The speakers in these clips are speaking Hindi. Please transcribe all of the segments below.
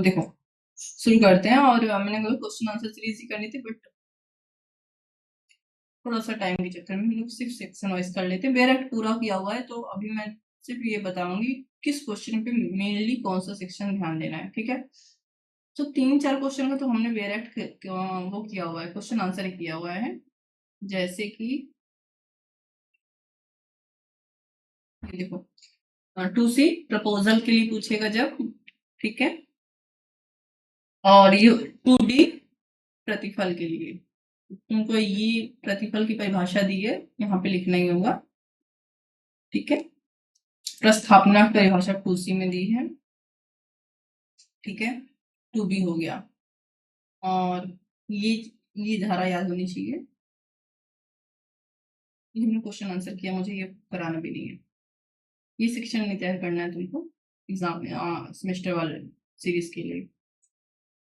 देखो शुरू करते हैं। और मैंने क्वेश्चन आंसर सीरीज ही करनी थी, बट थोड़ा सा टाइम के चक्कर में हम लोग सिर्फ सेक्शन वाइज कर लेते हैं। डायरेक्ट पूरा किया हुआ है, तो अभी मैं सिर्फ ये बताऊंगी किस क्वेश्चन पे मेनली कौन सा सेक्शन ध्यान देना है, ठीक है। तो 3-4 क्वेश्चन का तो हमने डायरेक्ट वो किया हुआ है, क्वेश्चन आंसर किया हुआ है। जैसे कि देखो, 2C प्रपोजल के लिए पूछेगा जब, ठीक है। और ये 2D प्रतिफल के लिए तुमको ये प्रतिफल की परिभाषा दी है, यहाँ पे लिखना ही होगा, ठीक है। प्रस्थापना की परिभाषा 2C में दी है, ठीक है। 2B हो गया। और ये धारा याद होनी चाहिए। ये हमने क्वेश्चन आंसर किया, मुझे ये कराना भी नहीं है। ये सेक्शन नहीं तैयार करना है तुमको एग्जाम में, सेमेस्टर वाले सीरीज के लिए।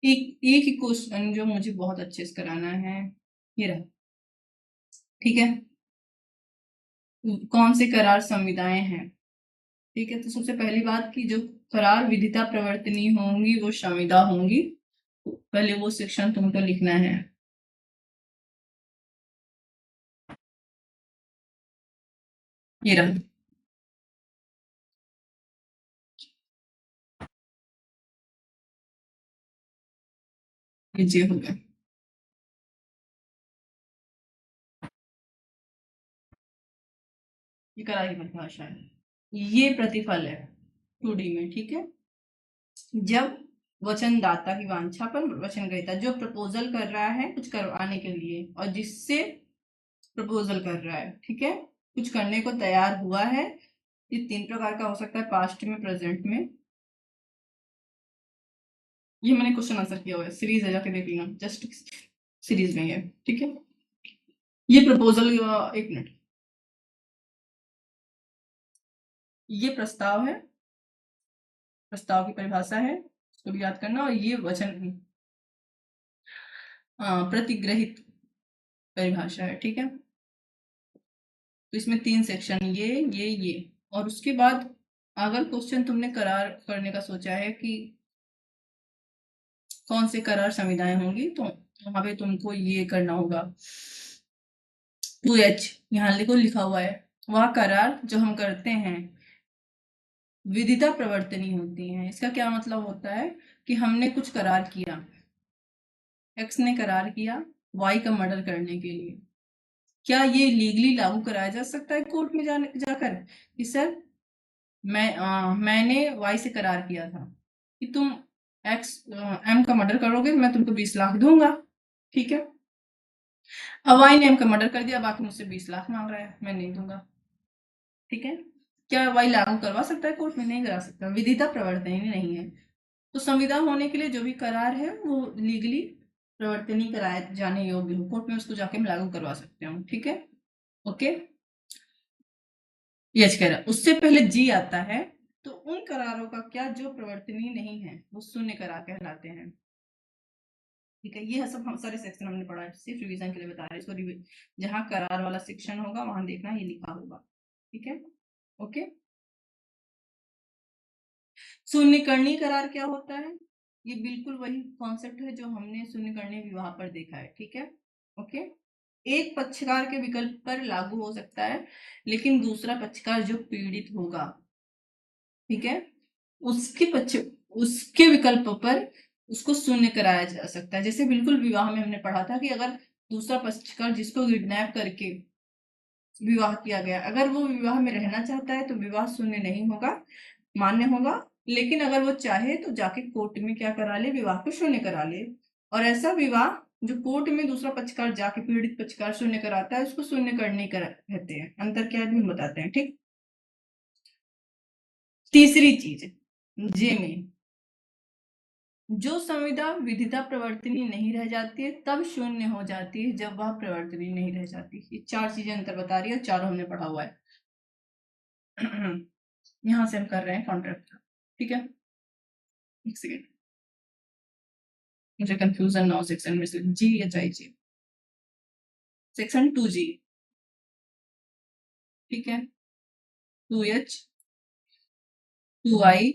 एक ही क्वेश्चन जो मुझे बहुत अच्छे से कराना है, ये रहा, ठीक है। कौन से करार संविदाएं हैं, ठीक है। तो सबसे पहली बात की जो करार विधिता प्रवर्तनी होंगी वो संविदा होंगी। पहले वो सेक्शन तुमको लिखना है। ये रहा, ये जे हो गया। ये करार की परिभाषा है, ये प्रतिफल है 2D में, ठीक है। जब वचनदाता की वांछा पर वचन ग्रहीता जो प्रपोजल कर रहा है कुछ करवाने के लिए, और जिससे प्रपोजल कर रहा है, ठीक है, कुछ करने को तैयार हुआ है। ये 3 प्रकार का हो सकता है, पास्ट में, प्रेजेंट में। ये मैंने क्वेश्चन आंसर किया हुआ है, सीरीज है, जाके देख लेना, जस्ट सीरीज में है, ठीक है। ये प्रपोजल, एक मिनट, ये प्रस्ताव है, प्रस्ताव की परिभाषा है, इसको भी याद करना। और ये वचन प्रतिग्रहित परिभाषा है, ठीक है। तो इसमें 3 सेक्शन, ये और उसके बाद अगर क्वेश्चन तुमने करार करने का सोचा है कि कौन से करार संविदाएं होंगी, तो वहां पे तुमको ये करना होगा। 2H यहाँ लिखा हुआ है, वह करार जो हम करते हैं विधिता प्रवर्तनी होती हैं। इसका क्या मतलब होता है कि हमने कुछ करार किया, एक्स ने करार किया वाई का मर्डर करने के लिए, क्या ये लीगली लागू कराया जा सकता है कोर्ट में जाकर कि सर मैंने वाई से करार किया था कि तुम एक्स एम का मर्डर करोगे, मैं तुमको 20 लाख दूंगा, ठीक है। अब वाई ने एम का मर्डर कर दिया, बाकी मुझसे 20 लाख मांग रहा है, मैं नहीं दूंगा, ठीक है। क्या वाई लागू करवा सकता है कोर्ट में? नहीं करा सकता, विधिता प्रवर्तनी नहीं है। तो संविदा होने के लिए जो भी करार है वो लीगली प्रवर्तनी कराए जाने योग्य हो, कोर्ट में उसको जाके मैं लागू करवा सकते हूँ, ठीक है। ओके, यच कह रहा, उससे पहले जी आता है। तो उन करारों का क्या जो प्रवर्तनीय नहीं है वो शून्य करार कहलाते हैं, ठीक है। ये सब हम सारे सेक्शन हमने पढ़ा है, सिर्फ रिवीजन के लिए बता रहे हैं इसको। जहां करार वाला सेक्शन होगा वहां देखना ये लिखा होगा, ठीक है। ओके, शून्यकर्णी करार क्या होता है? ये बिल्कुल वही कॉन्सेप्ट है जो हमने शून्यकर्णी विवाह पर देखा है, ठीक है। ओके, एक पक्षकार के विकल्प पर लागू हो सकता है, लेकिन दूसरा पक्षकार जो पीड़ित होगा, ठीक है, उसके विकल्प पर उसको शून्य कराया जा सकता है। जैसे बिल्कुल विवाह में हमने पढ़ा था कि अगर दूसरा पक्षकार जिसको किडनैप करके विवाह किया गया, अगर वो विवाह में रहना चाहता है तो विवाह शून्य नहीं होगा, मान्य होगा। लेकिन अगर वो चाहे तो जाके कोर्ट में क्या करा ले, विवाह को शून्य करा ले। और ऐसा विवाह जो कोर्ट में दूसरा पक्षकार जाके पीड़ित पक्षकार शून्य कराता है उसको शून्य करने का कहते हैं। अंतर क्या है भी हम बताते हैं, ठीक। तीसरी चीज, जे में जो संविदा विधिता प्रवर्तनी नहीं रह जाती है तब शून्य हो जाती है जब वह प्रवर्तनी नहीं रह जाती। ये 4 चीजें अंतर बता रही है, चारों हमने पढ़ा हुआ है। यहाँ से हम कर रहे हैं कॉन्ट्रैक्ट, ठीक है। एक सेकेंड, मुझे कंफ्यूजन ना हो सेक्शन में से, जी या चाहे जी। सेक्शन 2G, ठीक है, 2H, 2I,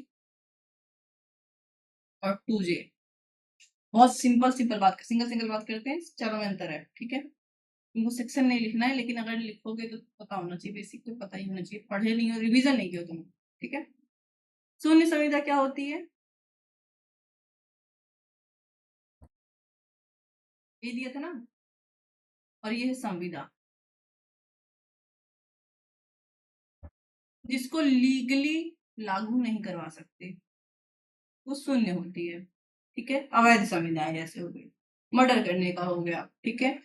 और 2J। बहुत सिंपल बात, सिंगल बात करते हैं, चारों में अंतर है, ठीक है। इनको सेक्शन नहीं लिखना है, लेकिन अगर लिखोगे तो पता होना चाहिए, बेसिक तो पता ही होना चाहिए, पढ़े नहीं हो, रिवीजन नहीं किया तुम, ठीक है। शून्य संविदा क्या होती है, ये दिया था ना, और ये है संविदा, जिसको लीगली लागू नहीं करवा सकते, वो शून्य होती है, ठीक है। अवैध संविदाएं जैसे हो गई, मर्डर करने का हो गया, ठीक है,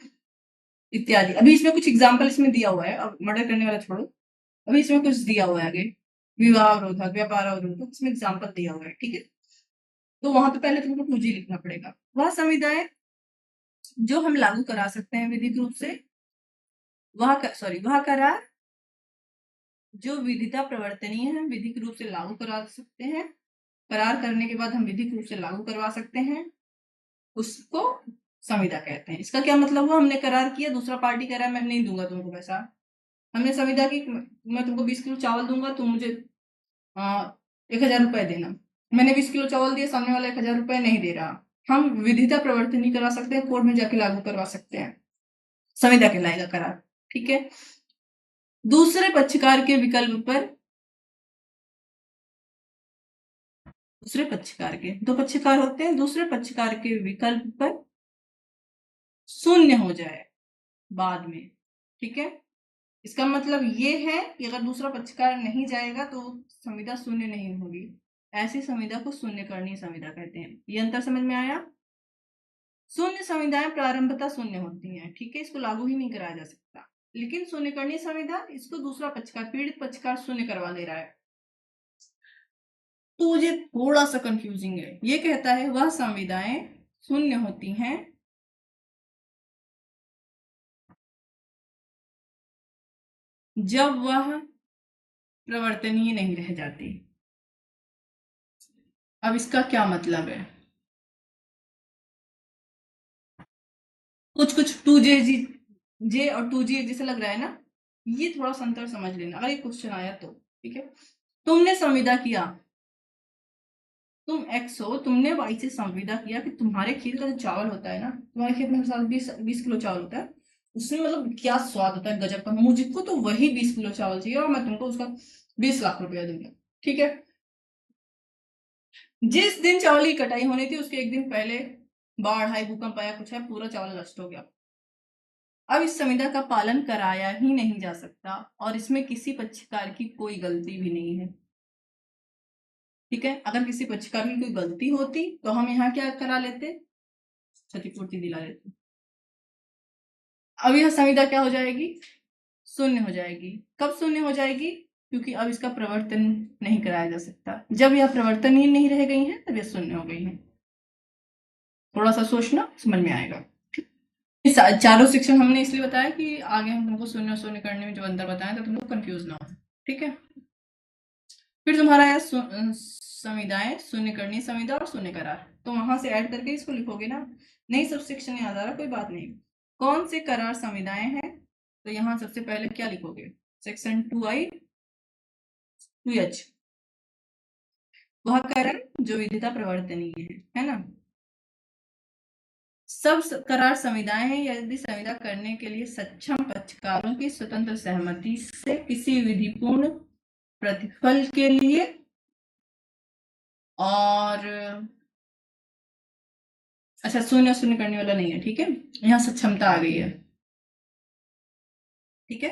इत्यादि। अभी इसमें कुछ एग्जाम्पल इसमें दिया हुआ है, अब मर्डर करने वाला छोड़ो, अभी इसमें कुछ दिया हुआ है आगे, विवाह अवरोधक, व्यापार अवरोधक, इसमें एग्जाम्पल दिया हुआ है, ठीक है। तो वहां पे पहले तुमको 2G लिखना पड़ेगा। वह संविदाएं जो हम लागू करा सकते हैं विधिक रूप से, वह करार जो विधिता प्रवर्तनीय है, विधिक रूप से लागू करा सकते हैं, करार करने के बाद हम विधिक रूप से लागू करवा सकते हैं, उसको संविदा कहते हैं। इसका क्या मतलब हुआ, हमने करार किया, दूसरा पार्टी कह रहा है मैं नहीं दूंगा तुमको पैसा, हमने संविदा की, मैं तुमको 20 किलो चावल दूंगा, तुम मुझे 1000 रुपए देना, मैंने 20 किलो चावल दिया, सामने वाला 1000 रुपए नहीं दे रहा, हम विधिता प्रवर्तनी करा सकते हैं, कोर्ट में जाके लागू करवा सकते हैं, संविदा कहलाएगा करार, ठीक है। दूसरे पक्षकार के विकल्प पर, दूसरे पक्षकार के, दो पक्षकार होते हैं, दूसरे पक्षकार के विकल्प पर शून्य हो जाए बाद में, ठीक है। इसका मतलब ये है कि अगर दूसरा पक्षकार नहीं जाएगा तो संविदा शून्य नहीं होगी, ऐसी संविदा को शून्यकरणीय संविदा कहते हैं। ये अंतर समझ में आया। शून्य संविदाएं प्रारंभतः शून्य होती हैं, ठीक है, इसको लागू ही नहीं कराया जा सकता, लेकिन शून्यकरणीय संविदा, इसको दूसरा पक्षकार, पीड़ित पक्षकार शून्य करवा दे रहा है, तो मुझे थोड़ा सा कंफ्यूजिंग है। ये कहता है वह संविदाएं शून्य होती हैं जब वह प्रवर्तनीय नहीं रह जाती। अब इसका क्या मतलब है, कुछ 2J जे और 2G जैसे लग रहा है ना, ये थोड़ा सा अंतर समझ लेना अगर ये क्वेश्चन आया तो, ठीक है। तुमने संविदा किया, तुम एक्स हो, तुमने वाई से संविदा किया कि तुम्हारे खेत का जो चावल होता है ना, तुम्हारे खेत में साल 20 किलो चावल होता है, उसमें मतलब क्या स्वाद होता है गजब का, मुझको तो वही 20 किलो चावल चाहिए और मैं तुमको उसका 20 लाख रुपया दूंगा, ठीक है। जिस दिन चावल की कटाई होनी थी उसके एक दिन पहले बाढ़ आई, भूकंप आया, कुछ है, पूरा चावल नष्ट हो गया। अब इस संविदा का पालन कराया ही नहीं जा सकता और इसमें किसी पक्षकार की कोई गलती भी नहीं है, ठीक है। अगर किसी पक्षकार की कोई गलती होती तो हम यहाँ क्या करा लेते, क्षतिपूर्ति दिला लेते। अब यह संविदा क्या हो जाएगी, शून्य हो जाएगी। कब शून्य हो जाएगी, क्योंकि अब इसका प्रवर्तन नहीं कराया जा सकता, जब यह प्रवर्तन ही नहीं रह गई है तब यह शून्य हो गई है। थोड़ा सा सोचना, समझ में आएगा। चारों सेक्शन हमने इसलिए बताया कि आगे हम तुमको शून्य शून्य करने में जो अंतर बताया था तुम लोग कंफ्यूज ना हो, ठीक है। फिर तुम्हारा है संविदाएं, शून्यकरणीय संविदा और शून्य करार, तो वहां से ऐड करके इसको लिखोगे ना, नहीं सब सेक्शन याद आ रहा, कोई बात नहीं। कौन से करार संविदाएं हैं, तो यहाँ सबसे पहले क्या लिखोगे, सेक्शन 2I 2H, वह करार जो विधिता प्रवर्तनीय है ना। सब करार संविदाएं हैं यदि संविदा करने के लिए सक्षम पक्षकारों की स्वतंत्र सहमति से किसी विधिपूर्ण प्रतिफल के लिए, और अच्छा शून्य शून्य करने वाला नहीं है, ठीक है, यहाँ सक्षमता आ गई है, ठीक है।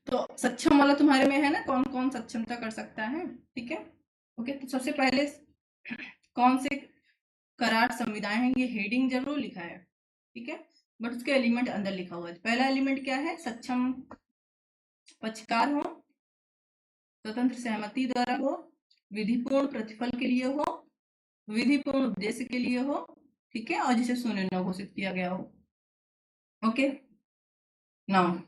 तो सक्षम वाला तुम्हारे में है ना, कौन कौन सक्षमता कर सकता है, ठीक है। ओके, तो सबसे पहले कौन से करार संविदाएं हैं, ये हेडिंग जरूर लिखा है, ठीक है, बट उसके एलिमेंट अंदर लिखा हुआ है। पहला एलिमेंट क्या है, सक्षम पक्षकार हो, स्वतंत्र सहमति द्वारा हो, विधिपूर्ण प्रतिफल के लिए हो, विधिपूर्ण उद्देश्य के लिए हो, ठीक है, और जिसे शून्य न घोषित किया गया हो। ओके, नाउ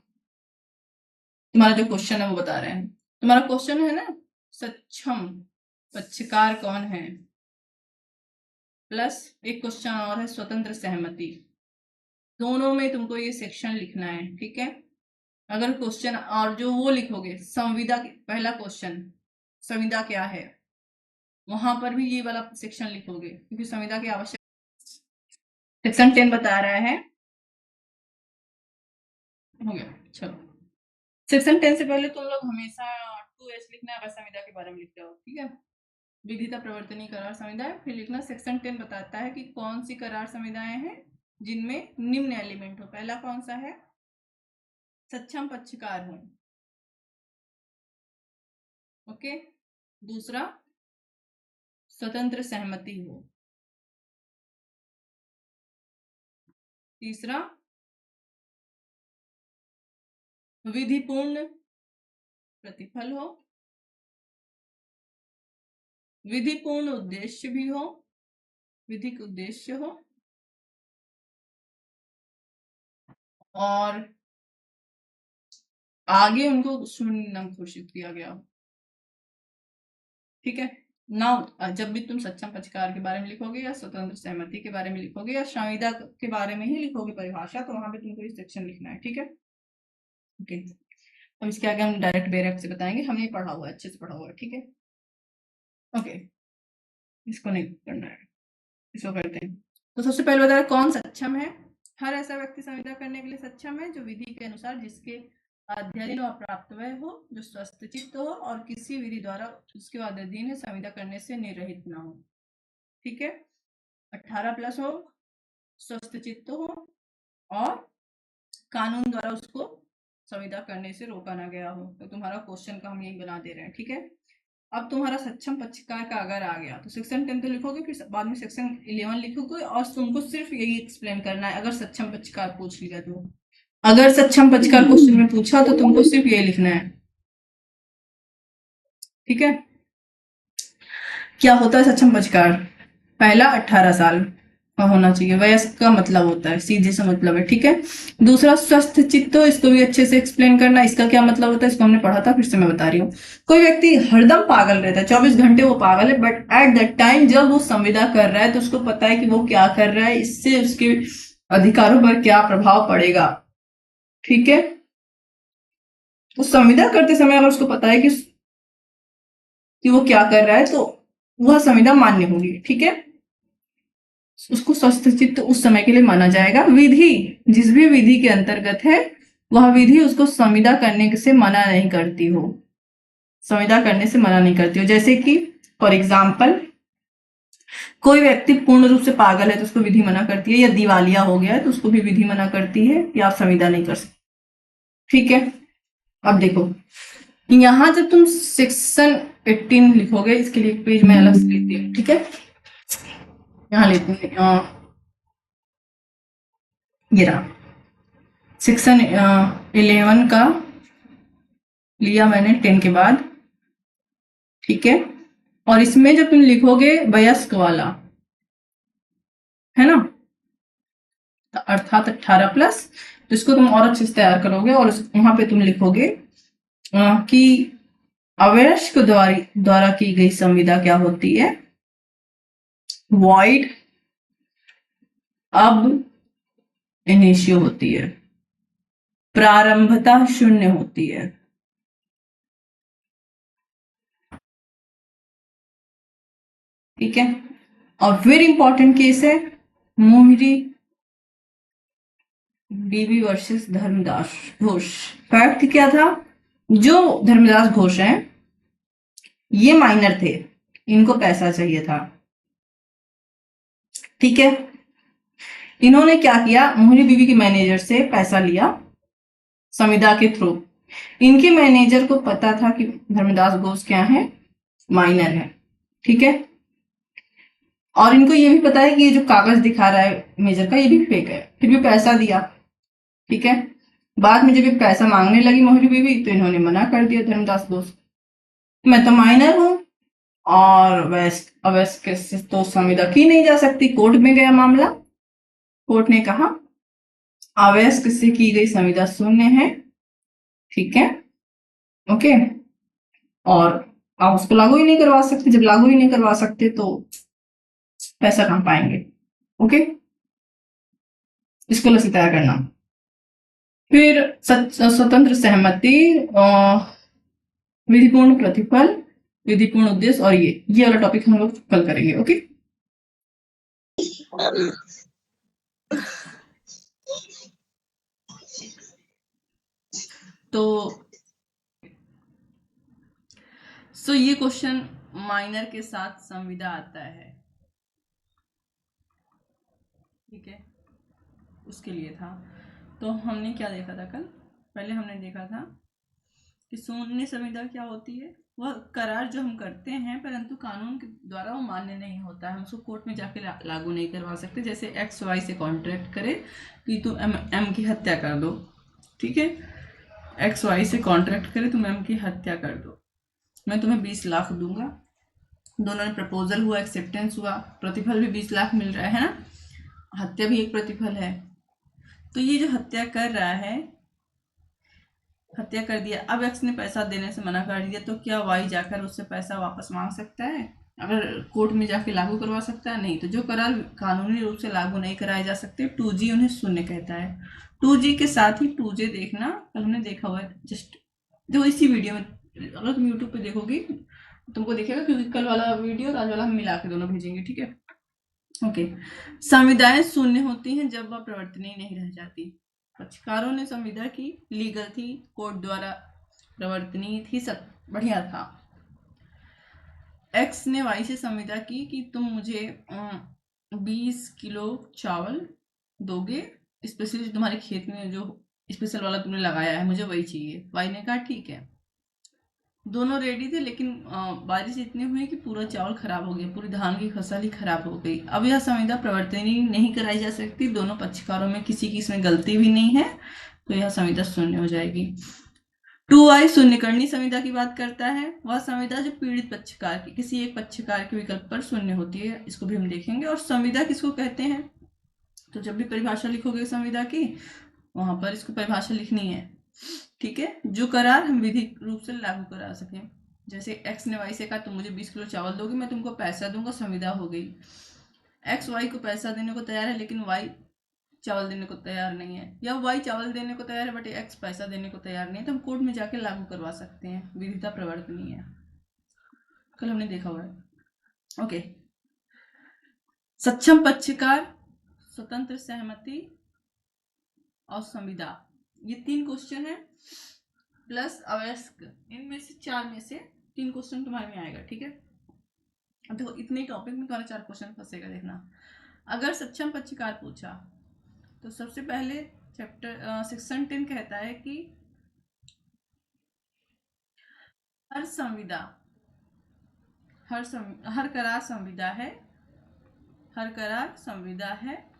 तुम्हारा जो क्वेश्चन है वो बता रहे हैं। तुम्हारा क्वेश्चन है ना, सक्षम पक्षकार कौन है, प्लस एक क्वेश्चन और है स्वतंत्र सहमति, दोनों में तुमको ये सेक्शन लिखना है, ठीक है। अगर क्वेश्चन और जो वो लिखोगे संविदा, पहला क्वेश्चन संविदा क्या है, वहां पर भी ये वाला सेक्शन लिखोगे, क्योंकि संविदा की आवश्यक। सेक्शन 10 बता रहा है, हो गया। चलो, सेक्शन 10 से पहले तुम लोग हमेशा 2H लिखना अगर संविदा के बारे में लिखते हो, ठीक है। विधिता प्रवर्तनीय करार संविदाएं, फिर लिखना सेक्शन 10 बताता है कि कौन सी करार संविदाएं हैं जिनमें निम्न एलिमेंट हो। पहला कौन सा है? सक्षम पक्षकार हो, ओके। दूसरा, स्वतंत्र सहमति हो। तीसरा, विधिपूर्ण प्रतिफल हो। विधिपूर्ण उद्देश्य भी हो, विधिक उद्देश्य हो। और आगे उनको शून्य अंक घोषित किया गया हो, ठीक है। नाउ जब भी तुम सक्षम पक्षकार के बारे में लिखोगे या स्वतंत्र सहमति के बारे में लिखोगे या संविदा के बारे में ही लिखोगे परिभाषा, तो वहां पे तुमको ये सेक्शन लिखना है, ठीक है। ओके, अब इसके आगे हम डायरेक्ट बेरेक्ट से बताएंगे, हमने पढ़ा हुआ है, अच्छे से पढ़ा हुआ है, ठीक है। ओके, इसको नहीं करना है, इसको करते हैं। तो सबसे पहले बताया कौन सक्षम है। हर ऐसा व्यक्ति संविदा करने के लिए सक्षम है जो विधि के अनुसार जिसके अध्ययन व प्राप्त हो, जो स्वस्थ चित्त हो और किसी विधि द्वारा उसके अधीन है संविदा करने से निर्रहित ना हो, ठीक है। 18+ हो, स्वस्थ चित्त हो और कानून द्वारा उसको संविदा करने से रोका ना गया हो। तो तुम्हारा क्वेश्चन का हम यही बना दे रहे हैं, ठीक है। अब तुम्हारा सक्षम पक्षकार का अगर आ गया तो सेक्शन 10 तो लिखोगे, फिर बाद में सेक्शन 11 लिखोगे और तुमको सिर्फ यही एक्सप्लेन करना है। अगर सक्षम पक्षकार पूछ लिया तो, अगर सक्षम पक्षकार क्वेश्चन में पूछा तो तुमको सिर्फ ये लिखना है, ठीक है। क्या होता है सक्षम पक्षकार? पहला, 18 साल का होना चाहिए, वयस्क का मतलब होता है, सीधे से मतलब है, ठीक है। दूसरा, स्वस्थ चित्त हो, इसको भी अच्छे से एक्सप्लेन करना, इसका क्या मतलब होता है इसको हमने पढ़ा था, फिर से मैं बता रही हूँ। कोई व्यक्ति हरदम पागल रहता है, 24 घंटे वो पागल है, बट एट दैट टाइम जब वो संविदा कर रहा है तो उसको पता है कि वो क्या कर रहा है, इससे उसके अधिकारों पर क्या प्रभाव पड़ेगा, ठीक है। तो संविदा करते समय अगर उसको पता है कि वो क्या कर रहा है तो वह संविदा मान्य होगी, ठीक है। उसको स्वस्थ चित्त उस समय के लिए माना जाएगा। विधि, जिस भी विधि के अंतर्गत है वह विधि उसको संविदा करने से मना नहीं करती हो, संविदा करने से मना नहीं करती हो। जैसे कि फॉर एग्जाम्पल, कोई व्यक्ति पूर्ण रूप से पागल है तो उसको विधि मना करती है, या दिवालिया हो गया है तो उसको भी विधि मना करती है कि आप संविदा नहीं कर सकते, ठीक है। अब देखो, यहां जब तुम सेक्शन 18 लिखोगे, इसके लिए एक पेज में अलग से लेती हूँ, ठीक है। यहाँ लेते हैं, ये रहा सेक्शन 11 का लिया मैंने 10 के बाद, ठीक है। और इसमें जब तुम लिखोगे वयस्क वाला, है ना, तो अर्थात 18+, तो इसको तुम और अच्छे से तैयार करोगे और वहां पे तुम लिखोगे कि अवयस्क द्वारा की गई संविदा क्या होती है? वॉइड अब इनिशियो होती है, प्रारंभता शून्य होती है, ठीक है। और फिर इंपॉर्टेंट केस है मोहिरी बीबी वर्सेस धर्मदास घोष। फैक्ट क्या था? जो धर्मदास घोष हैं ये माइनर थे, इनको पैसा चाहिए था, ठीक है। इन्होंने क्या किया, मोहिनी बीबी के मैनेजर से पैसा लिया संविदा के थ्रू। इनके मैनेजर को पता था कि धर्मदास घोष क्या है, माइनर है, ठीक है। और इनको ये भी पता है कि ये जो कागज दिखा रहा है मेजर का ये भी फेक है, फिर भी पैसा दिया, ठीक है। बाद में जब ये पैसा मांगने लगी मोहिनी बीबी तो इन्होंने मना कर दिया धर्मदास घोष, मैं तो माइनर हूं और अवयस्क से तो संविदा की नहीं जा सकती। कोर्ट में गया मामला, कोर्ट ने कहा अवयस्क से की गई संविदा शून्य है, ठीक है, ओके। और आप उसको लागू ही नहीं करवा सकते, जब लागू ही नहीं करवा सकते तो पैसा कहां पाएंगे, ओके। इसको लसी तैयार करना। फिर स्वतंत्र सहमति, विधिपूर्ण प्रतिफल विधिपूर्ण उद्देश्य और ये वाला टॉपिक हम लोग कल करेंगे। ओके, तो ये क्वेश्चन माइनर के साथ संविदा आता है, ठीक है, उसके लिए था। तो हमने क्या देखा था कल? पहले हमने देखा था कि शून्य संविदा क्या होती है, वह करार जो हम करते हैं परंतु कानून के द्वारा वो मान्य नहीं होता है, हम उसको कोर्ट में जाके लागू नहीं करवा सकते। जैसे एक्स वाई से कॉन्ट्रैक्ट करे कि तुम एम की हत्या कर दो, ठीक है, एक्स वाई से कॉन्ट्रैक्ट करे तुम एम की हत्या कर दो, मैं तुम्हें 20 लाख दूंगा, दोनों ने प्रपोजल हुआ, एक्सेप्टेंस हुआ, प्रतिफल भी 20 लाख मिल रहा है ना, हत्या भी एक प्रतिफल है। तो ये जो हत्या कर रहा है, हत्या कर दिया, अब एक्स ने पैसा देने से मना कर दिया, तो क्या वाई जाकर उससे पैसा वापस मांग सकता है? अगर कोर्ट में जाके लागू करवा सकता है? नहीं। तो जो करार कानूनी रूप से लागू नहीं कराए जा सकते, 2G उन्हें शून्य कहता है। 2G के साथ ही 2J देखना, कल हमने देखा हुआ है, जस्ट देखो इसी वीडियो में, अगर तुम यूट्यूब पे देखोगी तुमको दिखेगा, क्योंकि कल वाला वीडियो आज वाला हम मिला के दोनों भेजेंगे, ठीक है। ओके, संविदाएं शून्य होती हैं जब वह प्रवर्तनीय नहीं रह जाती। पक्षकारों ने संविदा की, लीगल थी, कोर्ट द्वारा प्रवर्तनीय थी, सब बढ़िया था। एक्स ने वाई से संविदा की कि तुम मुझे 20 किलो चावल दोगे, स्पेशली तुम्हारे खेत में जो स्पेशल वाला तुमने लगाया है मुझे वही चाहिए। वाई ने कहा ठीक है, दोनों रेडी थे, लेकिन बारिश इतनी हुई कि पूरा चावल खराब हो गया, पूरी धान की फसल ही खराब हो गई। अब यह संविदा प्रवर्तनीय नहीं कराई जा सकती, दोनों पक्षकारों में किसी की इसमें गलती भी नहीं है, तो यह संविदा शून्य हो जाएगी। 2I शून्यकरणीय संविदा की बात करता है, वह संविदा जो पीड़ित पक्षकार की, किसी एक पक्षकार के विकल्प पर शून्य होती है, इसको भी हम देखेंगे। और संविदा किसको कहते हैं, तो जब भी परिभाषा लिखोगे संविदा की, वहां पर इसको परिभाषा लिखनी है, ठीक है। जो करार हम विधिक रूप से लागू करा सकें, जैसे एक्स ने वाई से कहा तुम मुझे 20 किलो चावल दोगे, मैं तुमको पैसा दूंगा, संविदा हो गई। एक्स वाई को पैसा देने को तैयार है, लेकिन वाई चावल देने को तैयार नहीं है, या वाई चावल देने को तैयार है बट एक्स पैसा देने को तैयार नहीं है, तो हम कोर्ट में जाके लागू करवा सकते हैं, विधिता प्रवर्तनीय है, कल हमने देखा हुआ है। ओके, सक्षम पक्षकार, स्वतंत्र सहमति और संविदा, ये 3 क्वेश्चन है, प्लस अवयस्क, इनमें से 4 में से 3 क्वेश्चन तुम्हारे में आएगा, ठीक है। अब देखो इतने टॉपिक में तुम्हारा 4 क्वेश्चन फंसेगा, देखना। अगर सक्षम पक्षकार पूछा तो सबसे पहले चैप्टर सेक्शन 10 कहता है कि हर संविदा, हर करार संविदा है, हर करार संविदा है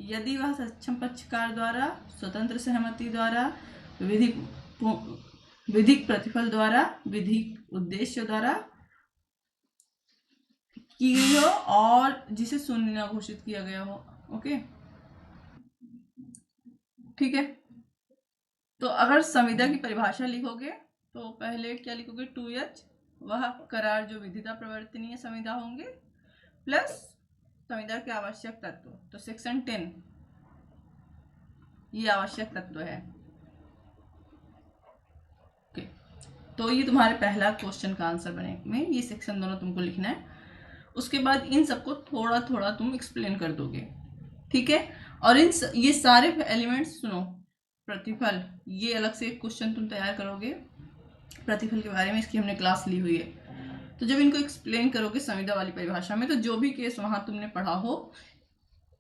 यदि वह सक्षम पक्षकार द्वारा, स्वतंत्र सहमति द्वारा, विधिक प्रतिफल द्वारा, विधिक उद्देश्य द्वारा की गई हो और जिसे शून्य न घोषित किया गया हो। ओके, ठीक है। तो अगर संविदा की परिभाषा लिखोगे तो पहले क्या लिखोगे, 2H, वह करार जो विधिता प्रवर्तनीय संविदा होंगे, प्लस संविदा के आवश्यक तत्व, तो सेक्शन 10 ये आवश्यक तत्व है। ओके, तो ये तुम्हारे पहला क्वेश्चन का आंसर बने में, ये सेक्शन दोनों तुमको लिखना है। उसके बाद इन सबको थोड़ा थोड़ा तुम एक्सप्लेन कर दोगे, ठीक है। और ये सारे एलिमेंट्स सुनो, प्रतिफल, ये अलग से एक क्वेश्चन तुम तैयार करोगे प्रतिफल के बारे में, इसकी हमने क्लास ली हुई है। तो जब इनको एक्सप्लेन करोगे संविदा वाली परिभाषा में, तो जो भी केस वहां तुमने पढ़ा हो,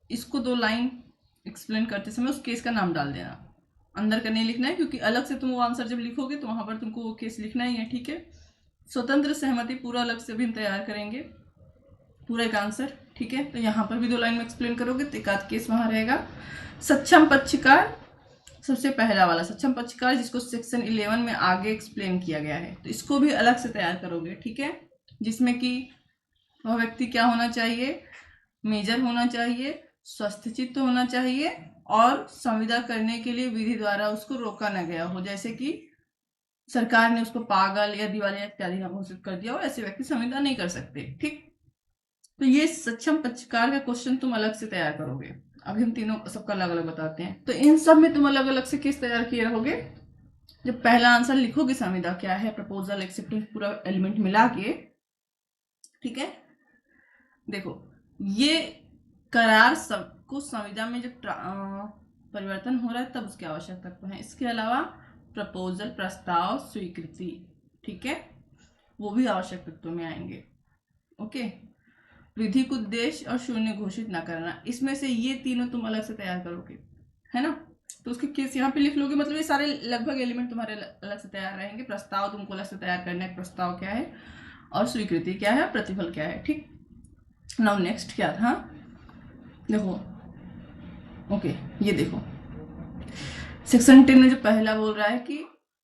इसको 2 लाइन एक्सप्लेन करते समय उस केस का नाम डाल देना, अंदर का नहीं लिखना है, क्योंकि अलग से तुम वो आंसर जब लिखोगे तो वहां पर तुमको वो केस लिखना ही है, ठीक है। स्वतंत्र सहमति पूरा अलग से भी हम तैयार करेंगे, पूरा एक आंसर, ठीक है। तो यहाँ पर भी 2 लाइन में एक्सप्लेन करोगे तो एक आध केस वहां रहेगा। सक्षम पक्षकार, सबसे पहला वाला सक्षम पक्षकार, जिसको सेक्शन 11 में आगे एक्सप्लेन किया गया है, तो इसको भी अलग से तैयार करोगे, ठीक है। जिसमें कि वह व्यक्ति क्या होना चाहिए, मेजर होना चाहिए, स्वस्थचित्त होना चाहिए, और संविदा करने के लिए विधि द्वारा उसको रोका न गया हो, जैसे कि सरकार ने उसको पागल या दिवालिया इत्यादि घोषित कर दिया हो, ऐसे व्यक्ति संविदा नहीं कर सकते, ठीक। तो ये सक्षम पक्षकार का क्वेश्चन तुम अलग से तैयार करोगे। अभी हम तीनों सबका अलग अलग बताते हैं। तो इन सब में तुम अलग अलग से केस तैयार किए रहोगे। जब पहला आंसर लिखोगे संविदा क्या है, प्रपोजल, एक्सेप्टेंस, पूरा एलिमेंट मिला के, ठीक है, देखो ये करार को संविदा में जब परिवर्तन हो रहा है तब उसके आवश्यक तत्व हैं। इसके अलावा प्रपोजल, प्रस्ताव, स्वीकृति, ठीक है, वो भी आवश्यक तत्वों में आएंगे। ओके, विधिक उद्देश्य और शून्य घोषित न करना, इसमें से ये तीनों तुम अलग से तैयार करोगे, है ना। तो उसके केस यहाँ पे लिख लोगे, मतलब ये सारे लगभग एलिमेंट तुम्हारे अलग से तैयार रहेंगे। प्रस्ताव तुमको अलग से तैयार करना है, प्रस्ताव क्या है और स्वीकृति क्या है, प्रतिफल क्या है। ठीक, नाउ नेक्स्ट क्या था, देखो ओके, ये देखो सेक्शन 10 में जो पहला बोल रहा है कि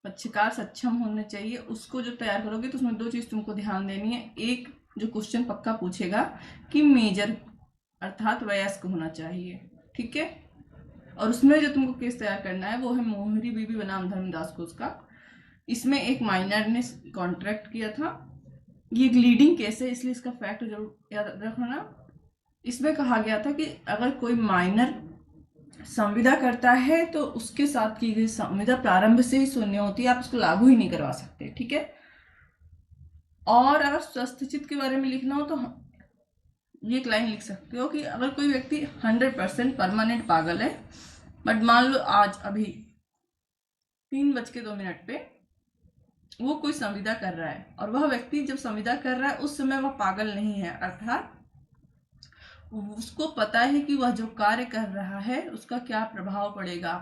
पक्षकार सक्षम होने चाहिए, उसको जो तैयार करोगे तो उसमें दो चीज तुमको ध्यान देनी है। एक, जो क्वेश्चन पक्का पूछेगा कि मेजर अर्थात वयस्क होना चाहिए, ठीक है, और उसमें जो तुमको केस तैयार करना है वो है मोहरी बीबी बनाम धर्मदास घोष का। इसमें एक माइनर ने कॉन्ट्रैक्ट किया था, ये एक लीडिंग केस है इसलिए इसका फैक्ट जरूर याद रखना। इसमें कहा गया था कि अगर कोई माइनर संविदा करता है तो उसके साथ की गई संविदा प्रारंभ से ही शून्य होती है, आप उसको लागू ही नहीं करवा सकते, ठीक है। और अगर स्वस्थचित के बारे में लिखना हो तो ये एक लाइन लिख सकते हो कि अगर कोई व्यक्ति 100% परमानेंट पागल है, बट मान लो आज अभी 3:02 पे वो कोई संविदा कर रहा है और वह व्यक्ति जब संविदा कर रहा है उस समय वह पागल नहीं है, अर्थात उसको पता है कि वह जो कार्य कर रहा है उसका क्या प्रभाव पड़ेगा,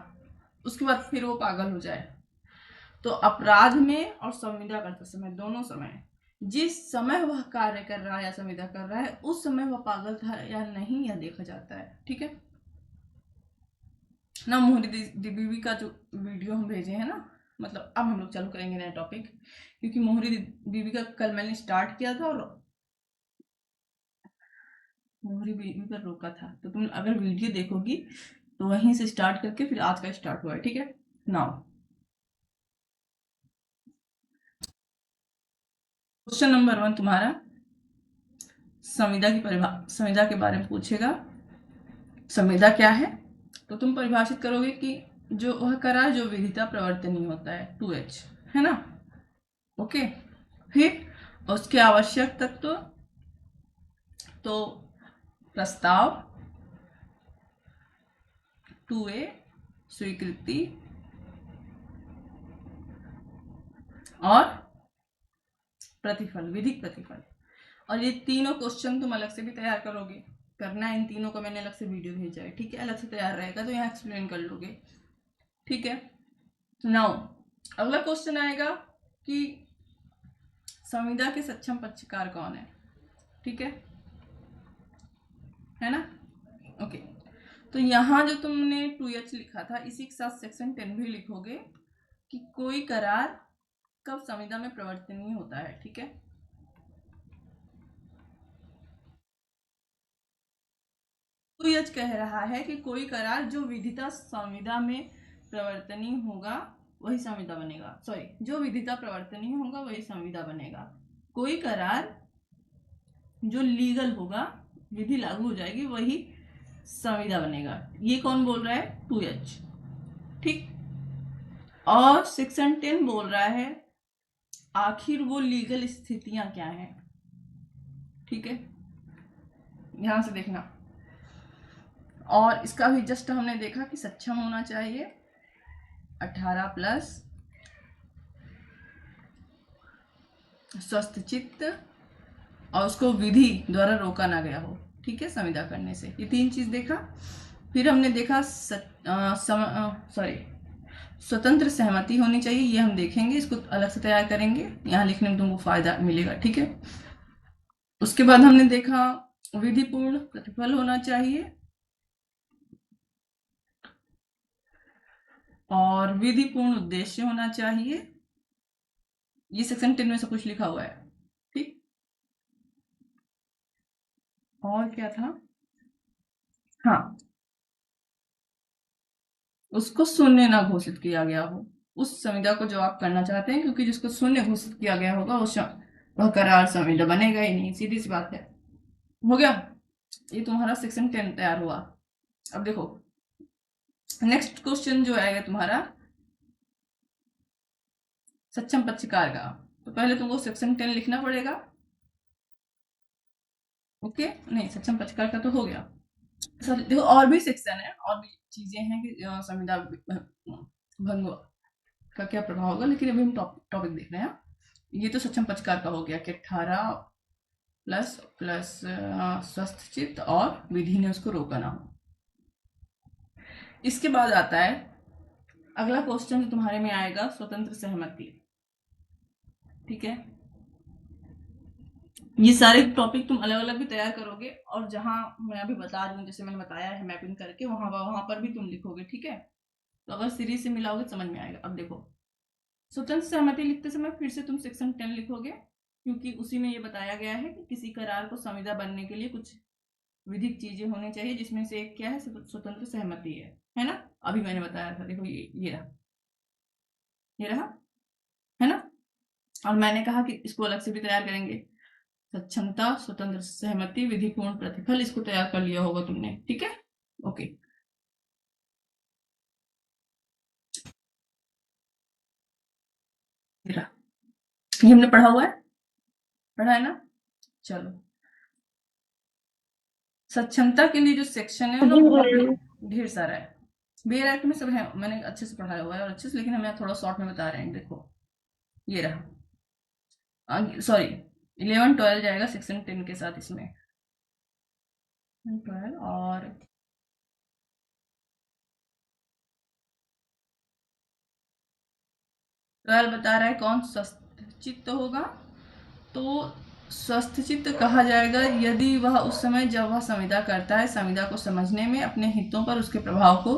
उसके बाद फिर वो पागल हो जाए। तो अपराध में और संविदा करते समय, दोनों समय, जिस समय वह कार्य कर रहा है या संविदा कर रहा है उस समय वह पागल था या नहीं यह देखा जाता है, ठीक है ना। मोहरी बीबी का जो वीडियो हम भेजे हैं ना, मतलब अब हम लोग चालू करेंगे नया टॉपिक, क्योंकि मोहरी बीबी का कल मैंने स्टार्ट किया था और मोहरी बीबी पर रोका था, तो तुम अगर वीडियो देखोगी तो वहीं से स्टार्ट करके फिर आज का स्टार्ट हुआ है, ठीक है। नाउ क्वेश्चन नंबर 1 तुम्हारा संविदा के बारे में पूछेगा। संविदा क्या है, तो तुम परिभाषित करोगे कि जो वह करार जो विधिता प्रवर्तनीय होता है, 2H, है ना। ओके, फिर उसके आवश्यक तत्व, तो प्रस्ताव, 2A स्वीकृति और प्रतिफल, विधिक प्रतिफल। और ये तीनों क्वेश्चन तुम अलग से भी तैयार करोगे, करना है इन तीनों का मैंने अलग से वीडियो भेजा है, ठीक है, अलग से तैयार रहेगा तो यहाँ एक्सप्लेन कर लोगे, ठीक है। नाउ अगला क्वेश्चन आएगा कि संविदा के सक्षम पक्षकार कौन है, ठीक है ना। ओके, तो यहाँ जो तुमने 2H लिखा था इसी के साथ सेक्शन 10 भी लिखोगे कि कोई करार कब संविदा में प्रवर्तनीय होता है, ठीक है। तो यह कह रहा है कि कोई करार जो विधिता संविदा में प्रवर्तनीय होगा वही संविदा बनेगा, सॉरी, जो विधिता प्रवर्तनीय होगा वही संविदा बनेगा। कोई करार जो लीगल होगा, विधि लागू हो जाएगी, वही संविदा बनेगा। ये कौन बोल रहा है, 2H, ठीक। और सेक्शन 10 बोल रहा है आखिर वो लीगल स्थितियां क्या हैं, ठीक है, ध्यान से देखना। और इसका भी जस्ट हमने देखा कि सक्षम होना चाहिए 18+, स्वस्थ चित्त, और उसको विधि द्वारा रोका ना गया हो, ठीक है, संविदा करने से। ये 3 चीज देखा। फिर हमने देखा स्वतंत्र सहमति होनी चाहिए, ये हम देखेंगे, इसको अलग से तैयार करेंगे, यहाँ लिखने में तुमको फायदा मिलेगा, ठीक है। उसके बाद हमने देखा विधिपूर्ण प्रतिफल होना चाहिए और विधिपूर्ण उद्देश्य होना चाहिए, ये सेक्शन 10 में सब कुछ लिखा हुआ है, ठीक। और क्या था, हाँ, उसको शून्य ना घोषित किया गया हो, उस संविदा को जो आप करना चाहते हैं, क्योंकि जिसको शून्य घोषित किया गया होगा वह करार संविदा बनेगा ही नहीं, सीधी सी बात है। हो गया, ये तुम्हारा सेक्शन 10 तैयार हुआ। अब देखो नेक्स्ट क्वेश्चन जो आएगा तुम्हारा सक्षम पक्षकार का, तो पहले तुमको सेक्शन 10 लिखना पड़ेगा, ओके, नहीं सक्षम पक्षकार का तो हो गया। सर देखो और भी सेक्शन है, और भी चीजें हैं कि संविदा भंग का क्या प्रभाव होगा, लेकिन अभी हम टॉपिक देख रहे हैं। ये तो सक्षम पक्षकार का हो गया कि 18 प्लस प्लस स्वस्थ चित्त और विधि ने उसको रोका ना हो। इसके बाद आता है अगला क्वेश्चन जो तुम्हारे में आएगा, स्वतंत्र सहमति। ठीक है, ये सारे टॉपिक तुम अलग अलग भी तैयार करोगे, और जहां मैं अभी बता रही हूँ, जैसे मैंने बताया है मैपिंग करके, वहां पर भी तुम लिखोगे। ठीक है, तो अगर सीरीज से मिलाओगे समझ में आएगा। अब देखो, स्वतंत्र सहमति लिखते समय फिर से तुम सेक्शन 10 लिखोगे, क्योंकि उसी में ये बताया गया है कि किसी करार को संविदा बनने के लिए कुछ विधिक चीजें होनी चाहिए, जिसमें से एक क्या है, स्वतंत्र सहमति है ना। अभी मैंने बताया था, देखो ये रहा, ये रहा, है ना। और मैंने कहा कि इसको अलग से भी तैयार करेंगे, सक्षमता, स्वतंत्र सहमति, विधिपूर्ण प्रतिफल, इसको तैयार कर लिया होगा तुमने। ठीक है, ओके। ये हमने पढ़ा हुआ है, पढ़ा है ना। चलो, सक्षमता के लिए जो सेक्शन है वो बहुत ढेर सारा है। बेयर एक्ट में सब है, मैंने अच्छे से पढ़ाया हुआ है और अच्छे से, लेकिन हमें थोड़ा शॉर्ट में बता रहे हैं। देखो ये रहा, सॉरी 11 12 जाएगा सेक्शन 10 के साथ, इसमें 12 और 12 बता रहा है कौन स्वस्थ चित्त होगा। तो स्वस्थ चित्त कहा जाएगा यदि वह उस समय जब वह संविदा करता है, संविदा को समझने में, अपने हितों पर उसके प्रभाव को